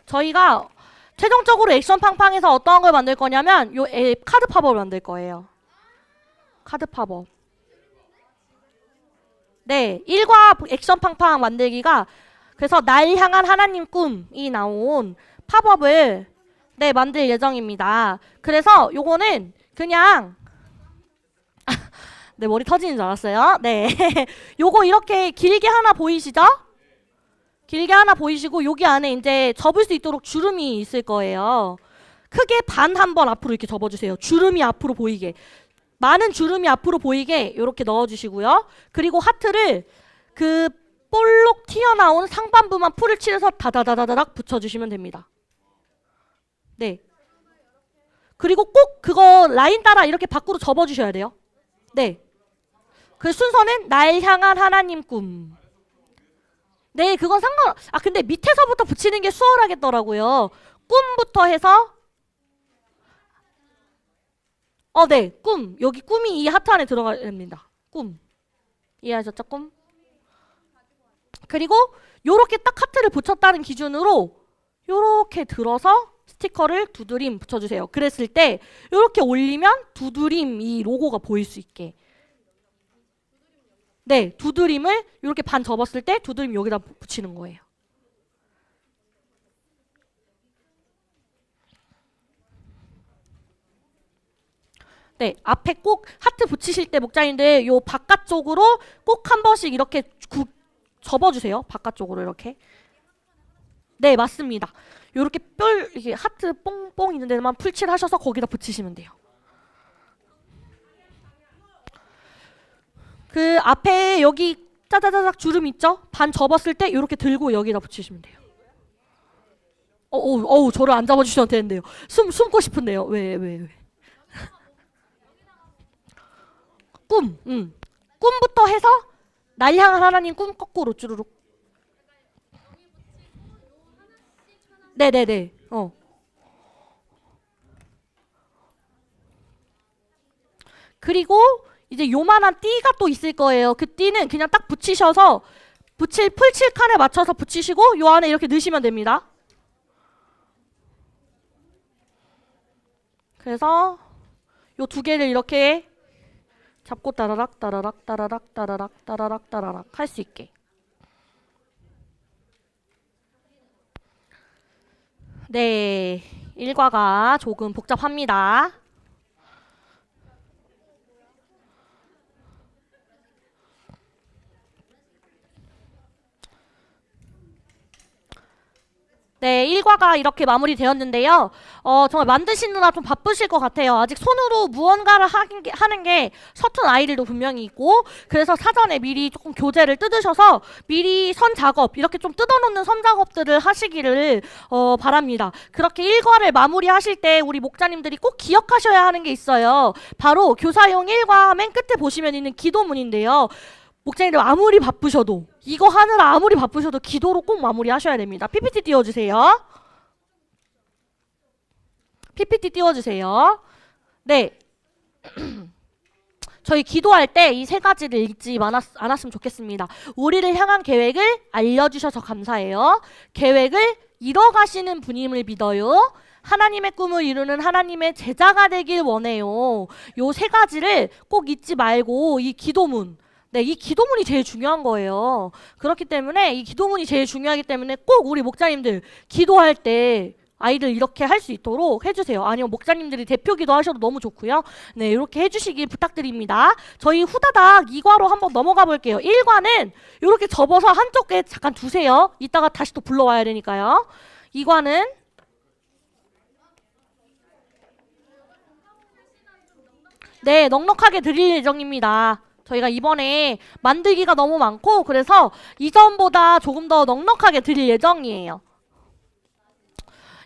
저희가 최종적으로 액션 팡팡에서 어떠한 걸 만들 거냐면 요 앱 카드 팝업을 만들 거예요. 카드 팝업. 네, 1과 액션 팡팡 만들기가 그래서 날 향한 하나님 꿈이 나온 팝업을 만들 예정입니다. 그래서 요거는 그냥 네, 머리 터지는 줄 알았어요. 네. 요거 이렇게 길게 하나 보이시죠? 길게 하나 보이시고 여기 안에 이제 접을 수 있도록 주름이 있을 거예요. 크게 반 한번 앞으로 이렇게 접어주세요. 주름이 앞으로 보이게. 많은 주름이 앞으로 보이게 이렇게 넣어주시고요. 그리고 하트를 그 볼록 튀어나온 상반부만 풀을 칠해서 다다다다닥 붙여주시면 됩니다. 네. 그리고 꼭 그거 라인 따라 이렇게 밖으로 접어주셔야 돼요. 네. 그 순서는 날 향한 하나님 꿈. 네, 그건 근데 밑에서부터 붙이는 게 수월하겠더라고요. 꿈부터 해서 네, 꿈. 여기 꿈이 이 하트 안에 들어가야 됩니다. 꿈. 이해하셨죠? 꿈. 그리고 요렇게 딱 하트를 붙였다는 기준으로 요렇게 들어서 스티커를 두드림 붙여주세요. 그랬을 때 요렇게 올리면 두드림 이 로고가 보일 수 있게. 네, 두드림을 이렇게 반 접었을 때 두드림 여기다 붙이는 거예요. 네, 앞에 꼭 하트 붙이실 때 목장인데 요 바깥쪽으로 꼭 한 번씩 이렇게 접어주세요. 바깥쪽으로 이렇게. 네, 맞습니다. 요렇게 뼈 이게 하트 뽕뽕 있는 데만 풀칠하셔서 거기다 붙이시면 돼요. 그 앞에 여기 짜자자작 주름 있죠? 반 접었을 때 요렇게 들고 여기다 붙이시면 돼요. 어우, 저를 안 잡아주셔도 되는데요. 숨고 싶은데요. 왜. 꿈부터 해서 날 향한 하나님 꿈 거꾸로 쭈루룩. 네네네. 그리고 이제 요만한 띠가 또 있을 거예요. 그 띠는 그냥 딱 붙이셔서 풀칠 칸에 맞춰서 붙이시고 요 안에 이렇게 넣으시면 됩니다. 그래서 요 두 개를 이렇게 잡고 따라락 따라락 따라락 따라락 따라락 따라락 할 수 있게. 네, 일과가 조금 복잡합니다. 네, 일과가 이렇게 마무리되었는데요. 정말 만드시느라 좀 바쁘실 것 같아요. 아직 손으로 무언가를 하는 게 서툰 아이들도 분명히 있고, 그래서 사전에 미리 조금 교재를 뜯으셔서 미리 선 작업, 이렇게 좀 뜯어놓는 선 작업들을 하시기를 바랍니다. 그렇게 일과를 마무리하실 때 우리 목자님들이 꼭 기억하셔야 하는 게 있어요. 바로 교사용 일과 맨 끝에 보시면 있는 기도문인데요. 목자님들 아무리 바쁘셔도 이거 하느라 아무리 바쁘셔도 기도로 꼭 마무리하셔야 됩니다. PPT 띄워주세요. PPT 띄워주세요. 네. 저희 기도할 때 이 세 가지를 잊지 않았으면 좋겠습니다. 우리를 향한 계획을 알려주셔서 감사해요. 계획을 이뤄가시는 분임을 믿어요. 하나님의 꿈을 이루는 하나님의 제자가 되길 원해요. 요 세 가지를 꼭 잊지 말고 이 기도문, 네, 이 기도문이 제일 중요한 거예요. 그렇기 때문에 이 기도문이 제일 중요하기 때문에 꼭 우리 목자님들 기도할 때 아이들 이렇게 할 수 있도록 해주세요. 아니면 목자님들이 대표 기도하셔도 너무 좋고요. 네, 이렇게 해주시길 부탁드립니다. 저희 후다닥 2과로 한번 넘어가 볼게요. 1과는 이렇게 접어서 한쪽에 잠깐 두세요. 이따가 다시 또 불러와야 되니까요. 2과는 네, 넉넉하게 드릴 예정입니다. 저희가 이번에 만들기가 너무 많고 그래서 이전보다 조금 더 넉넉하게 드릴 예정이에요.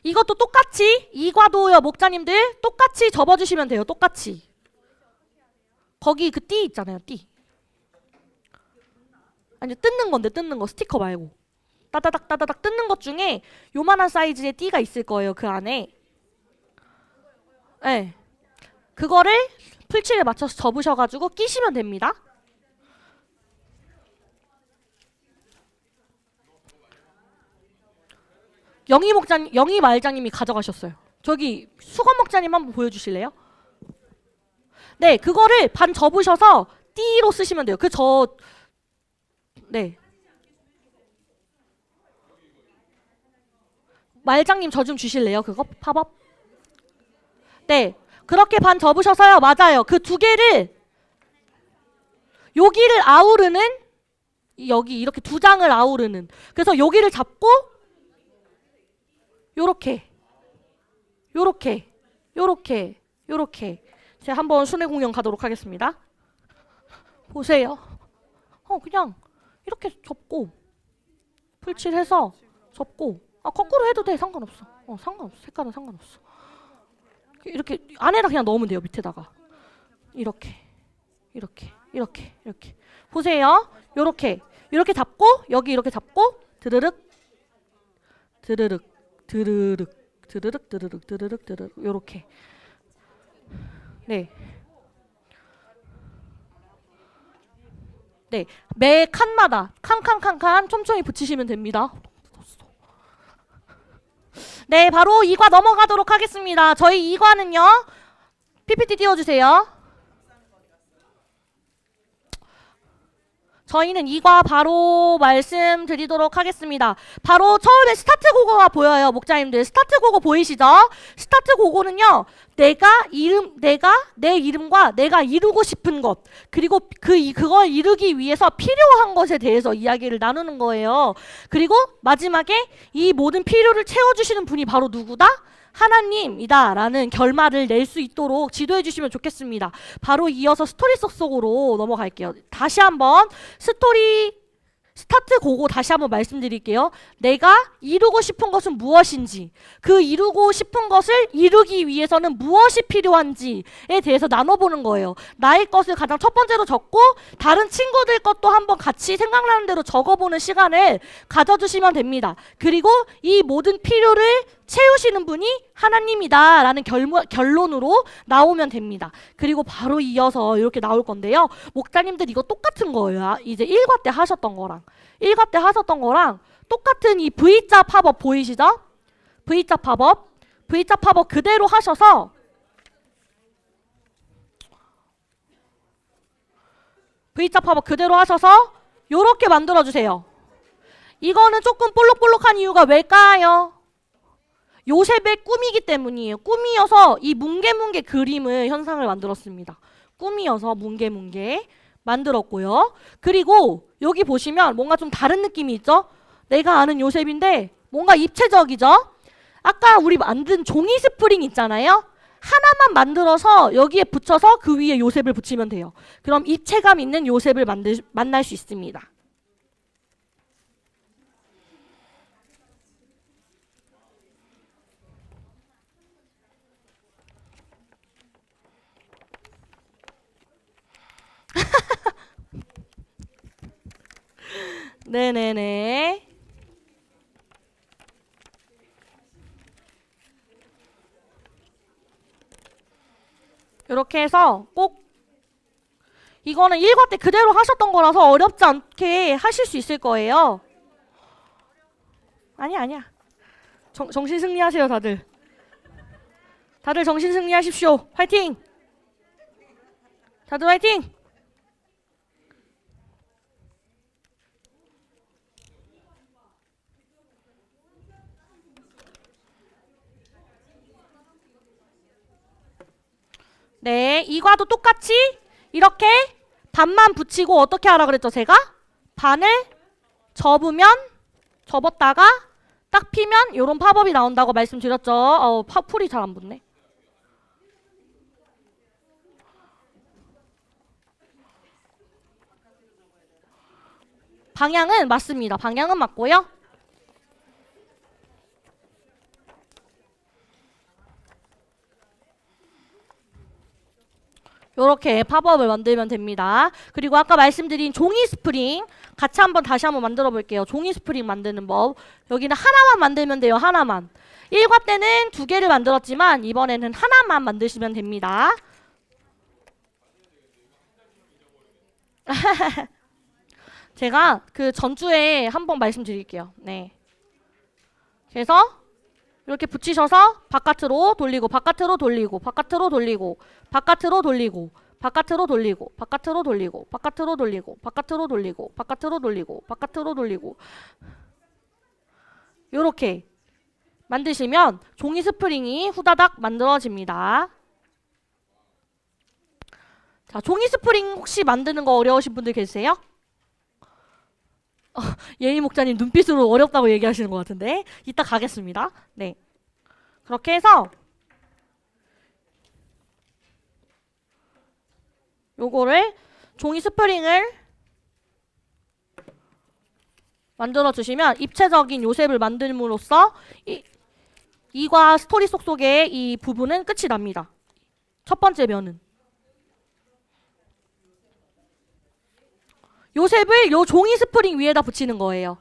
이것도 똑같이 이과도요 목자님들 똑같이 접어주시면 돼요. 똑같이. 거기 그 띠 있잖아요. 띠. 아니 뜯는 건데 뜯는 거 스티커 말고. 따다닥 따다닥 뜯는 것 중에 요만한 사이즈의 띠가 있을 거예요. 그 안에. 네. 그거를 풀칠에 맞춰서 접으셔가지고 끼시면 됩니다. 영희 말장님이 가져가셨어요. 저기 수건 목자님 한번 보여주실래요? 네, 그거를 반 접으셔서 띠로 쓰시면 돼요. 네. 말장님 저 좀 주실래요? 그거 팝업? 네. 그렇게 반 접으셔서요. 맞아요. 그 두 개를 여기를 아우르는 여기 이렇게 두 장을 아우르는 그래서 여기를 잡고 요렇게 제가 한번 순회 공연 가도록 하겠습니다. 보세요. 그냥 이렇게 접고 풀칠해서 접고 거꾸로 해도 돼. 상관없어. 상관없어. 색깔은 상관없어. 이렇게 안에다 그냥 넣으면 돼요. 밑에다가 이렇게 보세요. 요렇게 잡고 여기 이렇게 잡고 드르륵 요렇게. 네, 매 칸마다 칸 촘촘히 붙이시면 됩니다. 네, 바로 2과 넘어가도록 하겠습니다. 저희 2과는요. PPT 띄워주세요. 저희는 이과 바로 말씀드리도록 하겠습니다. 바로 처음에 스타트 고거가 보여요, 목자님들. 스타트 고거 보이시죠? 스타트 고거는요, 내 이름과 내가 이루고 싶은 것, 그리고 그걸 이루기 위해서 필요한 것에 대해서 이야기를 나누는 거예요. 그리고 마지막에 이 모든 필요를 채워주시는 분이 바로 누구다? 하나님이다 라는 결말을 낼 수 있도록 지도해 주시면 좋겠습니다. 바로 이어서 스토리 속으로 넘어갈게요. 다시 한번 스타트 고고 다시 한번 말씀드릴게요. 내가 이루고 싶은 것은 무엇인지, 그 이루고 싶은 것을 이루기 위해서는 무엇이 필요한지에 대해서 나눠보는 거예요. 나의 것을 가장 첫 번째로 적고 다른 친구들 것도 한번 같이 생각나는 대로 적어보는 시간을 가져주시면 됩니다. 그리고 이 모든 필요를 채우시는 분이 하나님이다 라는 결론으로 나오면 됩니다. 그리고 바로 이어서 이렇게 나올 건데요. 목사님들 이거 똑같은 거예요. 이제 1과 때 하셨던 거랑 똑같은 이 V자 팝업 보이시죠? V자 팝업 그대로 하셔서 요렇게 만들어주세요. 이거는 조금 볼록볼록한 이유가 왜일까요? 요셉의 꿈이기 때문이에요. 꿈이어서 이 뭉게뭉게 그림을 현상을 만들었습니다. 꿈이어서 뭉게뭉게 만들었고요. 그리고 여기 보시면 뭔가 좀 다른 느낌이 있죠? 내가 아는 요셉인데 뭔가 입체적이죠? 아까 우리 만든 종이 스프링 있잖아요? 하나만 만들어서 여기에 붙여서 그 위에 요셉을 붙이면 돼요. 그럼 입체감 있는 요셉을 만날 수 있습니다. 네네네. 이렇게 해서 꼭 이거는 1과 때 그대로 하셨던 거라서 어렵지 않게 하실 수 있을 거예요. 아니야. 정신 승리하세요, 다들. 다들 정신 승리하십시오. 화이팅! 다들 화이팅! 네, 이과도 똑같이 이렇게 반만 붙이고 어떻게 하라 그랬죠, 제가? 반을 접었다가 딱 피면 요런 팝업이 나온다고 말씀드렸죠. 풀이 잘 안 붙네. 방향은 맞습니다. 방향은 맞고요. 요렇게 팝업을 만들면 됩니다. 그리고 아까 말씀드린 종이 스프링 같이 다시 한번 만들어 볼게요. 종이 스프링 만드는 법. 여기는 하나만 만들면 돼요. 하나만. 1과 때는 2개를 만들었지만 이번에는 하나만 만드시면 됩니다. 제가 그 전주에 한번 말씀드릴게요. 네. 그래서 이렇게 붙이셔서 바깥으로 돌리고 바깥으로 돌리고 바깥으로 돌리고 바깥으로 돌리고 바깥으로 돌리고 바깥으로 돌리고 바깥으로 돌리고 바깥으로 돌리고 바깥으로 돌리고 바깥으로 돌리고 요렇게 만드시면 종이 스프링이 후다닥 만들어집니다. 자, 종이 스프링 혹시 만드는 거 어려우신 분들 계세요? 예희 목자님 눈빛으로 어렵다고 얘기하시는 것 같은데 이따 가겠습니다. 네, 그렇게 해서 요거를 종이 스프링을 만들어 주시면 입체적인 요셉을 만듦으로써 이과 스토리 속의 이 부분은 끝이 납니다. 첫 번째 면은 요셉을 요 종이 스프링 위에다 붙이는 거예요.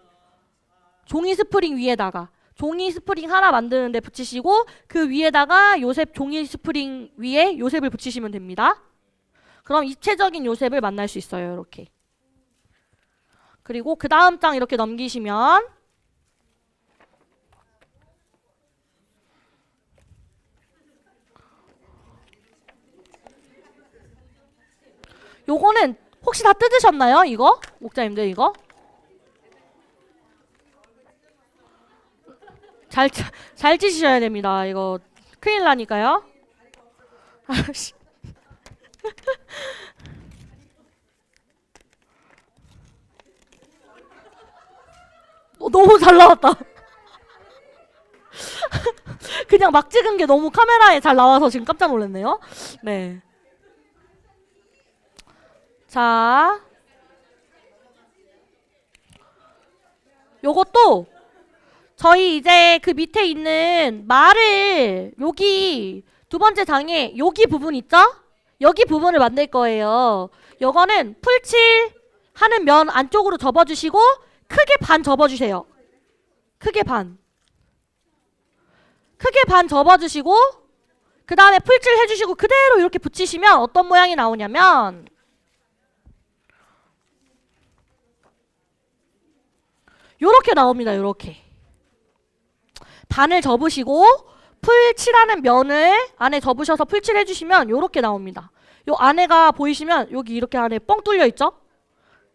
종이 스프링 위에다가 종이 스프링 하나 만드는데 붙이시고 그 위에다가 요셉 종이 스프링 위에 요셉을 붙이시면 됩니다. 그럼 입체적인 요셉을 만날 수 있어요. 이렇게. 그리고 그 다음 장 이렇게 넘기시면 요거는 혹시 다 뜯으셨나요? 이거? 목자님들 이거 잘 찌셔야 됩니다. 이거 큰일 나니까요. 아씨. 너무 잘 나왔다. 그냥 막 찍은 게 너무 카메라에 잘 나와서 지금 깜짝 놀랐네요. 네. 자, 요것도 저희 이제 그 밑에 있는 말을 여기 두 번째 장에 여기 부분 있죠? 여기 부분을 만들 거예요. 요거는 풀칠 하는 면 안쪽으로 접어주시고 크게 반 접어주세요. 크게 반 접어주시고 그 다음에 풀칠 해주시고 그대로 이렇게 붙이시면 어떤 모양이 나오냐면 요렇게 나옵니다. 요렇게 반을 접으시고 풀칠하는 면을 안에 접으셔서 풀칠 해주시면 요렇게 나옵니다. 요 안에가 보이시면 여기 이렇게 안에 뻥 뚫려 있죠?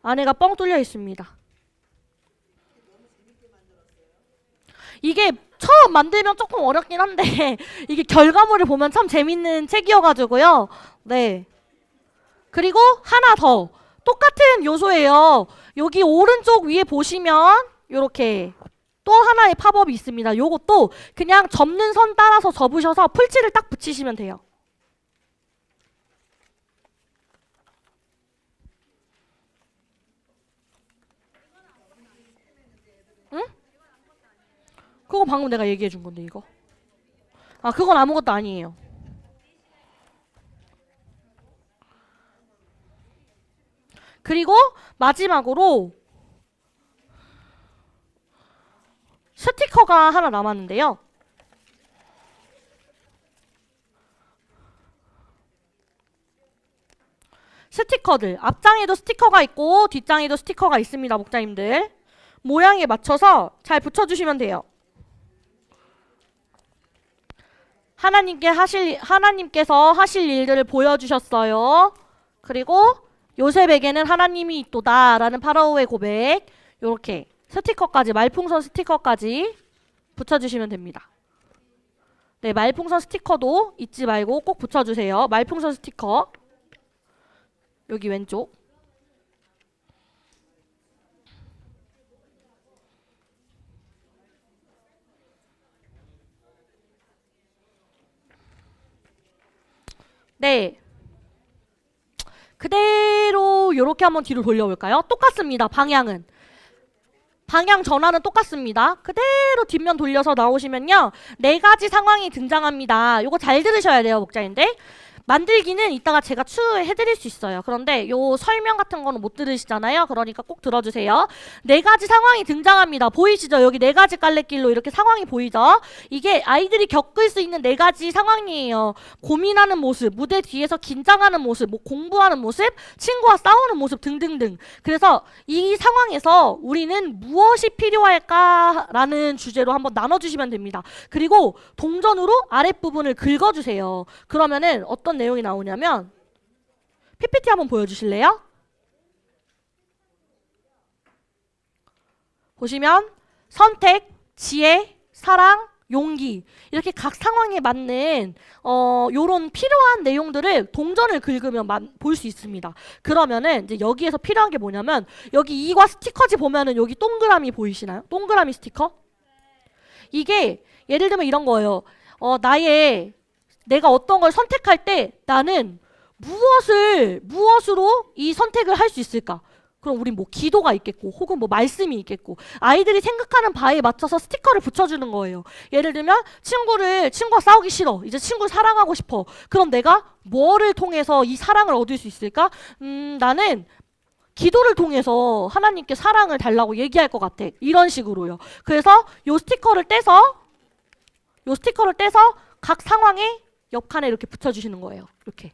안에가 뻥 뚫려 있습니다. 이게 처음 만들면 조금 어렵긴 한데 이게 결과물을 보면 참 재밌는 책이어가지고요. 네. 그리고 하나 더 똑같은 요소예요. 여기 오른쪽 위에 보시면 요렇게 또 하나의 팝업이 있습니다. 요것도 그냥 접는 선 따라서 접으셔서 풀칠을 딱 붙이시면 돼요. 응? 그거 방금 내가 얘기해 준 건데 이거. 아, 그건 아무것도 아니에요. 그리고 마지막으로 스티커가 하나 남았는데요. 스티커들 앞장에도 스티커가 있고 뒷장에도 스티커가 있습니다. 목자님들 모양에 맞춰서 잘 붙여주시면 돼요. 하나님께서 하실 일들을 보여주셨어요. 그리고 요셉에게는 하나님이 있도다 라는 파라오의 고백. 요렇게 스티커까지 말풍선 스티커까지 붙여주시면 됩니다. 네, 말풍선 스티커도 잊지 말고 꼭 붙여주세요. 말풍선 스티커 여기 왼쪽 네 그대로 요렇게 한번 뒤로 돌려볼까요? 똑같습니다. 방향 전환은 똑같습니다. 그대로 뒷면 돌려서 나오시면요. 4가지 상황이 등장합니다. 요거 잘 들으셔야 돼요, 목자인데. 만들기는 이따가 제가 추해드릴 수 있어요. 그런데 요 설명 같은 거는 못 들으시잖아요. 그러니까 꼭 들어주세요. 4가지 상황이 등장합니다. 보이시죠? 여기 4가지 깔래길로 이렇게 상황이 보이죠? 이게 아이들이 겪을 수 있는 4가지 상황이에요. 고민하는 모습, 무대 뒤에서 긴장하는 모습, 뭐 공부하는 모습, 친구와 싸우는 모습 등등등. 그래서 이 상황에서 우리는 무엇이 필요할까라는 주제로 한번 나눠주시면 됩니다. 그리고 동전으로 아랫부분을 긁어주세요. 그러면은 어떤 내용이 나오냐면 PPT 한번 보여주실래요? 보시면 선택, 지혜, 사랑, 용기 이렇게 각 상황에 맞는 요런 필요한 내용들을 동전을 긁으면 볼 수 있습니다. 그러면은 이제 여기에서 필요한 게 뭐냐면 여기 이과 스티커지 보면은 여기 동그라미 보이시나요? 동그라미 스티커? 이게 예를 들면 이런 거예요. 내가 어떤 걸 선택할 때 나는 무엇으로 이 선택을 할 수 있을까? 그럼 우린 뭐 기도가 있겠고 혹은 뭐 말씀이 있겠고 아이들이 생각하는 바에 맞춰서 스티커를 붙여주는 거예요. 예를 들면 친구와 싸우기 싫어. 이제 친구를 사랑하고 싶어. 그럼 내가 뭐를 통해서 이 사랑을 얻을 수 있을까? 나는 기도를 통해서 하나님께 사랑을 달라고 얘기할 것 같아. 이런 식으로요. 그래서 요 스티커를 떼서 각 상황에 옆칸에 이렇게 붙여주시는 거예요. 이렇게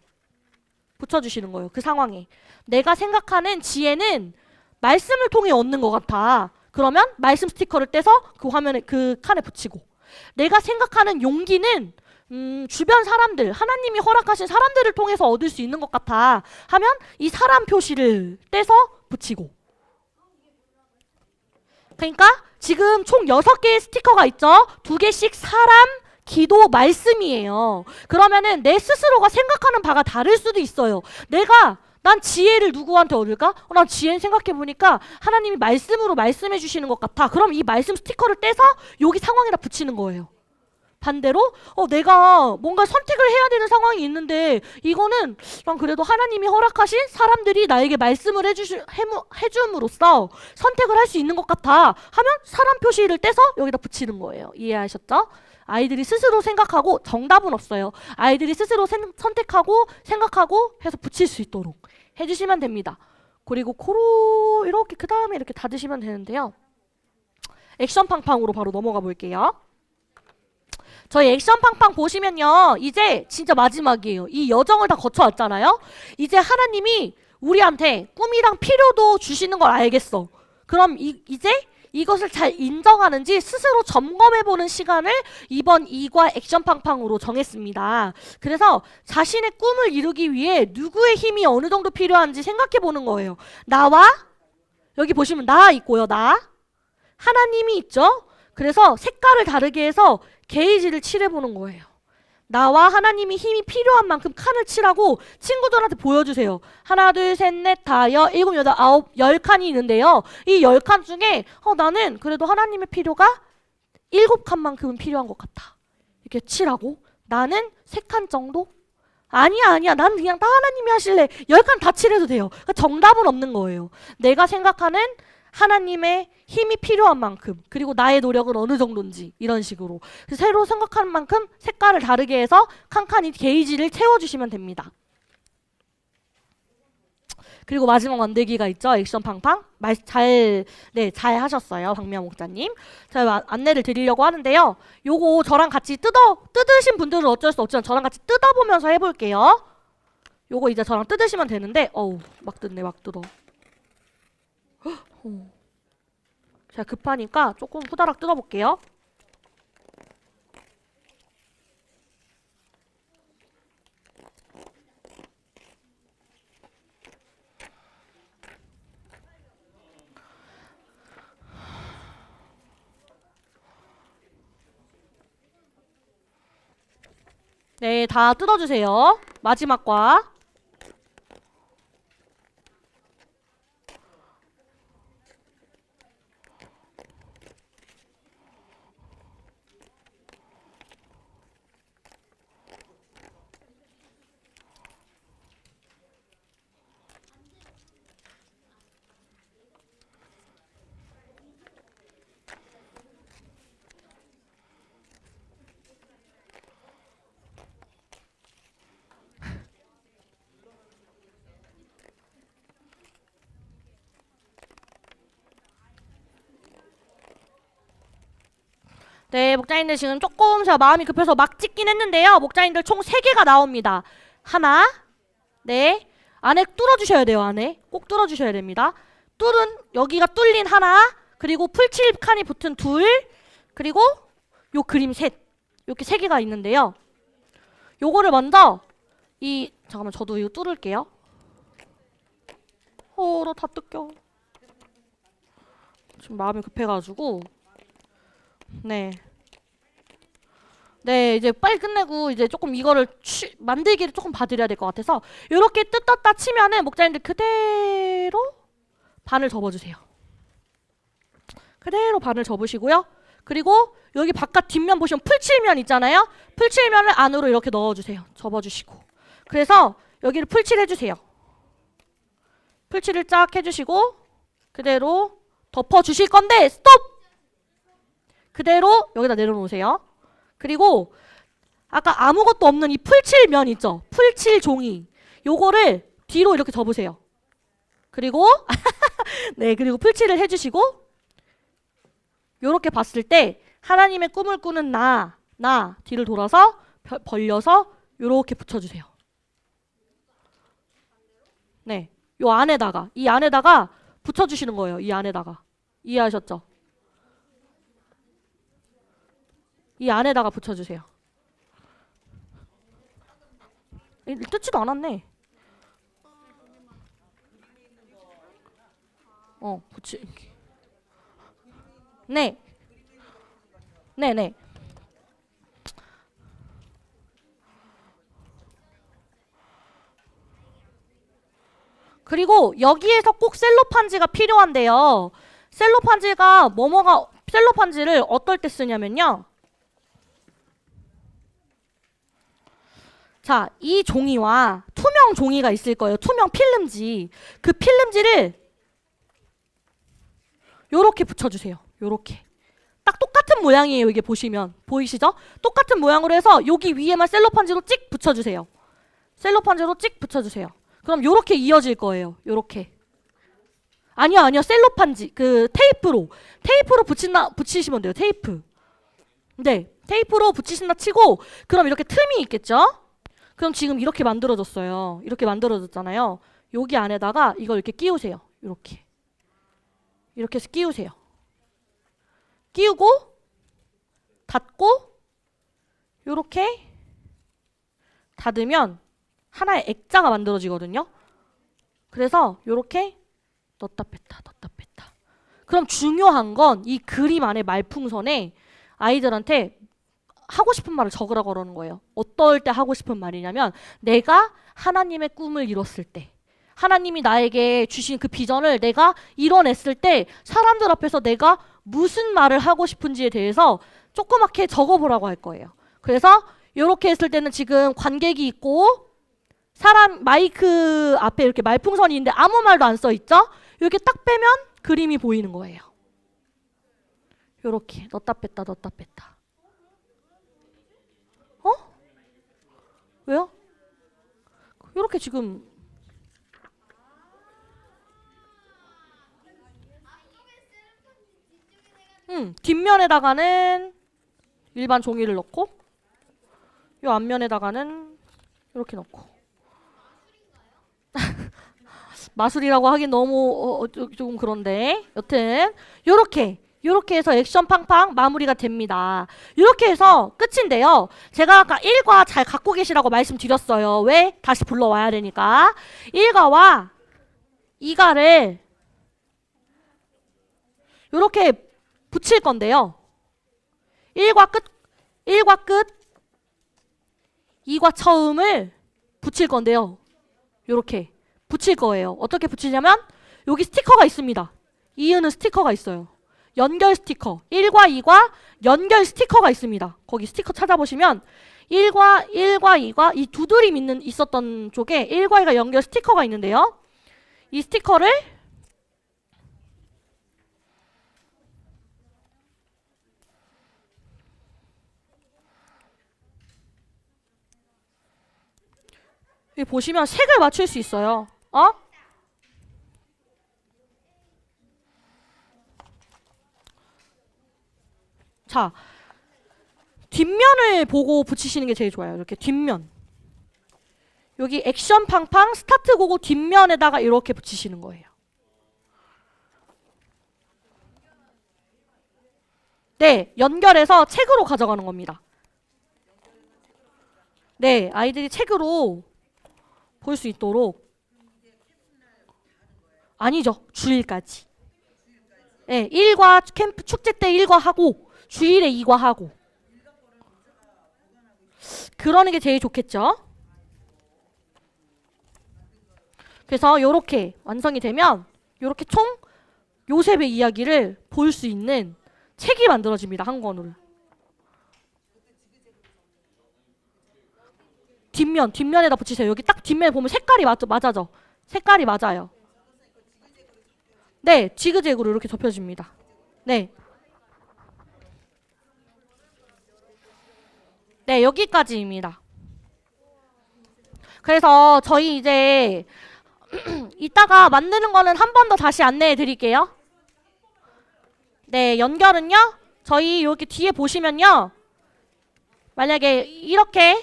붙여주시는 거예요. 그 상황에 내가 생각하는 지혜는 말씀을 통해 얻는 것 같아. 그러면 말씀 스티커를 떼서 그 화면에 그 칸에 붙이고 내가 생각하는 용기는 주변 사람들 하나님이 허락하신 사람들을 통해서 얻을 수 있는 것 같아 하면 이 사람 표시를 떼서 붙이고 그러니까 지금 총 6개의 스티커가 있죠. 2개씩 사람, 기도, 말씀이에요. 그러면은 내 스스로가 생각하는 바가 다를 수도 있어요. 난 지혜를 누구한테 얻을까? 난 지혜는 생각해보니까 하나님이 말씀으로 말씀해 주시는 것 같아. 그럼 이 말씀 스티커를 떼서 여기 상황에다 붙이는 거예요. 반대로 내가 뭔가 선택을 해야 되는 상황이 있는데 이거는 난 그래도 하나님이 허락하신 사람들이 나에게 말씀을 해줌으로써 선택을 할 수 있는 것 같아 하면 사람 표시를 떼서 여기다 붙이는 거예요. 이해하셨죠? 아이들이 스스로 생각하고 정답은 없어요. 아이들이 스스로 선택하고 생각하고 해서 붙일 수 있도록 해주시면 됩니다. 그리고 코로 이렇게 그 다음에 이렇게 닫으시면 되는데요. 액션 팡팡으로 바로 넘어가 볼게요. 저희 액션 팡팡 보시면요. 이제 진짜 마지막이에요. 이 여정을 다 거쳐왔잖아요. 이제 하나님이 우리한테 꿈이랑 필요도 주시는 걸 알겠어. 그럼 이제 이것을 잘 인정하는지 스스로 점검해보는 시간을 이번 2과 액션 팡팡으로 정했습니다. 그래서 자신의 꿈을 이루기 위해 누구의 힘이 어느 정도 필요한지 생각해보는 거예요. 나와 여기 보시면 나 있고요. 나 하나님이 있죠. 그래서 색깔을 다르게 해서 게이지를 칠해보는 거예요. 나와 하나님이 힘이 필요한 만큼 칸을 칠하고 친구들한테 보여주세요. 하나, 둘, 셋, 넷, 다, 일곱, 여덟, 아홉, 10칸이 있는데요. 이 10칸 중에 나는 그래도 하나님의 필요가 7칸만큼은 필요한 것 같아. 이렇게 칠하고 나는 3칸 정도? 아니야. 난 그냥 다 하나님이 하실래. 10칸 다 칠해도 돼요. 그러니까 정답은 없는 거예요. 내가 생각하는 하나님의 힘이 필요한 만큼 그리고 나의 노력은 어느 정도인지 이런 식으로 새로 생각하는 만큼 색깔을 다르게 해서 칸칸이 게이지를 채워주시면 됩니다. 그리고 마지막 만들기가 있죠. 액션 팡팡 잘 하셨어요. 박미아 목사님. 제가 안내를 드리려고 하는데요. 요거 저랑 같이 뜯으신 분들은 어쩔 수 없지만 저랑 같이 뜯어보면서 해볼게요. 요거 이제 저랑 뜯으시면 되는데 막 뜯네 막 뜯어. 제가 급하니까 조금 후다닥 뜯어볼게요. 네, 다 뜯어주세요. 마지막 과. 네, 목자님들 지금 조금 제가 마음이 급해서 막 찍긴 했는데요. 목자님들 총 3개가 나옵니다. 하나, 네, 안에 뚫어주셔야 돼요. 안에 꼭 뚫어주셔야 됩니다. 여기가 뚫린 하나, 그리고 풀칠 칸이 붙은 둘, 그리고 요 그림 셋, 이렇게 3개가 있는데요. 요거를 먼저 잠깐만 저도 이거 뚫을게요. 나 다 뜯겨. 지금 마음이 급해가지고. 네, 이제 빨리 끝내고 이제 조금 이거를 만들기를 조금 봐드려야 될 것 같아서 이렇게 뜯었다 치면은 목자님들 그대로 반을 접어주세요. 그대로 반을 접으시고요. 그리고 여기 바깥 뒷면 보시면 풀칠면 있잖아요. 풀칠면을 안으로 이렇게 넣어주세요. 접어주시고. 그래서 여기를 풀칠해주세요. 풀칠을 쫙 해주시고 그대로 덮어주실 건데 스톱! 그대로 여기다 내려놓으세요. 그리고 아까 아무것도 없는 이 풀칠면 있죠? 풀칠 종이. 요거를 뒤로 이렇게 접으세요. 그리고 네, 그리고 풀칠을 해주시고 요렇게 봤을 때 하나님의 꿈을 꾸는 나 뒤를 돌아서 벌려서 요렇게 붙여주세요. 네, 요 안에다가 이 안에다가 붙여주시는 거예요. 이 안에다가. 이해하셨죠? 이 안에다가 붙여주세요. 뜯지도 않았네. 네. 네네. 그리고 여기에서 꼭 셀로판지가 필요한데요. 셀로판지를 어떨 때 쓰냐면요. 자, 이 종이와 투명 종이가 있을 거예요. 투명 필름지. 그 필름지를 요렇게 붙여주세요. 요렇게. 딱 똑같은 모양이에요. 이게 보시면. 보이시죠? 똑같은 모양으로 해서 여기 위에만 셀로판지로 찍 붙여주세요. 셀로판지로 찍 붙여주세요. 그럼 요렇게 이어질 거예요. 요렇게. 아니요. 셀로판지. 그 테이프로 붙이시면 돼요. 테이프. 네. 테이프로 붙이신다 치고 그럼 이렇게 틈이 있겠죠? 그럼 지금 이렇게 만들어졌어요. 이렇게 만들어졌잖아요. 여기 안에다가 이걸 이렇게 끼우세요. 이렇게. 이렇게 해서 끼우세요. 끼우고 닫고 요렇게 닫으면 하나의 액자가 만들어지거든요. 그래서 요렇게 넣었다 뺐다 넣었다 뺐다. 그럼 중요한 건 이 그림 안에 말풍선에 아이들한테 하고 싶은 말을 적으라고 그러는 거예요. 어떨 때 하고 싶은 말이냐면 내가 하나님의 꿈을 이뤘을 때 하나님이 나에게 주신 그 비전을 내가 이뤄냈을 때 사람들 앞에서 내가 무슨 말을 하고 싶은지에 대해서 조그맣게 적어보라고 할 거예요. 그래서 이렇게 했을 때는 지금 관객이 있고 사람 마이크 앞에 이렇게 말풍선이 있는데 아무 말도 안 써 있죠? 이렇게 딱 빼면 그림이 보이는 거예요. 이렇게 넣었다 뺐다 넣었다 뺐다. 어? 왜요? 이렇게 지금 뒷면에다가는 일반 종이를 넣고 요 앞면에다가는 이렇게 넣고 마술이라고 하긴 너무 조금 그런데 여튼 요렇게 해서 액션 팡팡 마무리가 됩니다. 이렇게 해서 끝인데요. 제가 아까 1과 잘 갖고 계시라고 말씀드렸어요. 왜? 다시 불러와야 되니까. 1과와 2과를 요렇게 붙일 건데요. 1과 끝, 2과 처음을 붙일 건데요. 요렇게 붙일 거예요. 어떻게 붙이냐면 여기 스티커가 있습니다. 이유는 스티커가 있어요. 연결 스티커. 1과 2과 연결 스티커가 있습니다. 거기 스티커 찾아보시면 1과 2과 이 두 드림 있었던 쪽에 1과 2가 연결 스티커가 있는데요. 이 스티커를 여기 보시면 색을 맞출 수 있어요. 자, 뒷면을 보고 붙이시는 게 제일 좋아요. 이렇게 뒷면. 여기 액션 팡팡 스타트 고고 뒷면에다가 이렇게 붙이시는 거예요. 네, 연결해서 책으로 가져가는 겁니다. 네, 아이들이 책으로 볼 수 있도록. 아니죠. 주일까지. 네, 1과 캠프 축제 때 1과 하고 주일에 2과 하고. 그러는 게 제일 좋겠죠. 그래서 요렇게 완성이 되면 요렇게 총 요셉의 이야기를 볼 수 있는 책이 만들어집니다. 한 권으로. 뒷면에다 붙이세요. 여기 딱 뒷면에 보면 색깔이 맞아죠. 색깔이 맞아요. 네, 지그재그로 이렇게 접혀집니다. 네. 네, 여기까지입니다. 그래서 저희 이제 이따가 만드는 거는 한 번 더 다시 안내해 드릴게요. 네, 연결은요. 저희 여기 뒤에 보시면요. 만약에 이렇게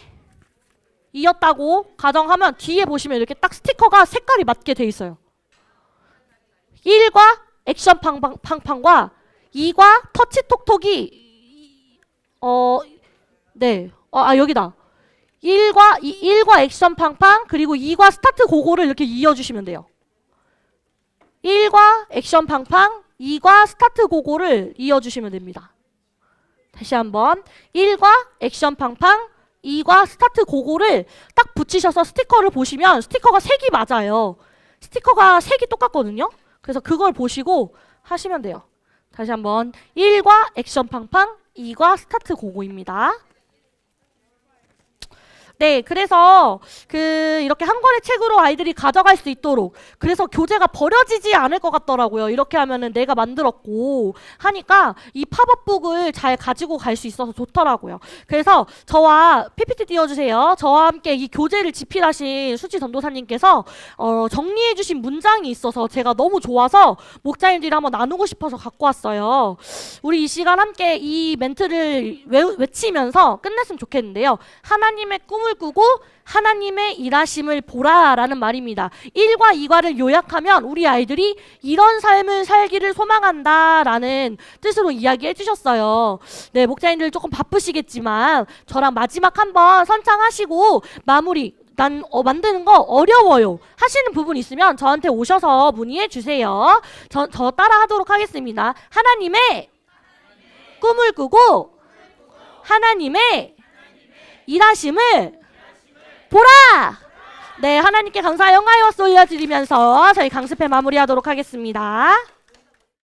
이었다고 가정하면 뒤에 보시면 이렇게 딱 스티커가 색깔이 맞게 돼 있어요. 1과 액션 팡팡과 2과 터치 톡톡이 네. 여기다. 1과 액션 팡팡 그리고 2과 스타트 고고를 이렇게 이어주시면 돼요. 1과 액션 팡팡 2과 스타트 고고를 이어주시면 됩니다. 다시 한번 1과 액션 팡팡, 2과 스타트 고고를 딱 붙이셔서 스티커를 보시면 스티커가 색이 맞아요. 스티커가 색이 똑같거든요. 그래서 그걸 보시고 하시면 돼요. 다시 한번 1과 액션 팡팡, 2과 스타트 고고입니다. 네, 그래서 이렇게 한 권의 책으로 아이들이 가져갈 수 있도록, 그래서 교재가 버려지지 않을 것 같더라고요. 이렇게 하면은 내가 만들었고 하니까 이 팝업북을 잘 가지고 갈 수 있어서 좋더라고요. 그래서 저와 PPT 띄워주세요. 저와 함께 이 교재를 집필하신 수지 전도사님께서 정리해주신 문장이 있어서 제가 너무 좋아서 목자님들이랑 한번 나누고 싶어서 갖고 왔어요. 우리 이 시간 함께 이 멘트를 외치면서 끝냈으면 좋겠는데요. 하나님의 꿈을 꾸고 하나님의 일하심을 보라라는 말입니다. 1과 2과를 요약하면 우리 아이들이 이런 삶을 살기를 소망한다라는 뜻으로 이야기해 주셨어요. 네, 목자님들 조금 바쁘시겠지만 저랑 마지막 한번 선창하시고 마무리. 만드는 거 어려워요 하시는 부분 있으면 저한테 오셔서 문의해 주세요. 저 따라 하도록 하겠습니다. 하나님의 꿈을 꾸고 하나님의 일하심을 보라! 네, 하나님께 감사 영광과 올려드리면서 저희 강습회 마무리하도록 하겠습니다.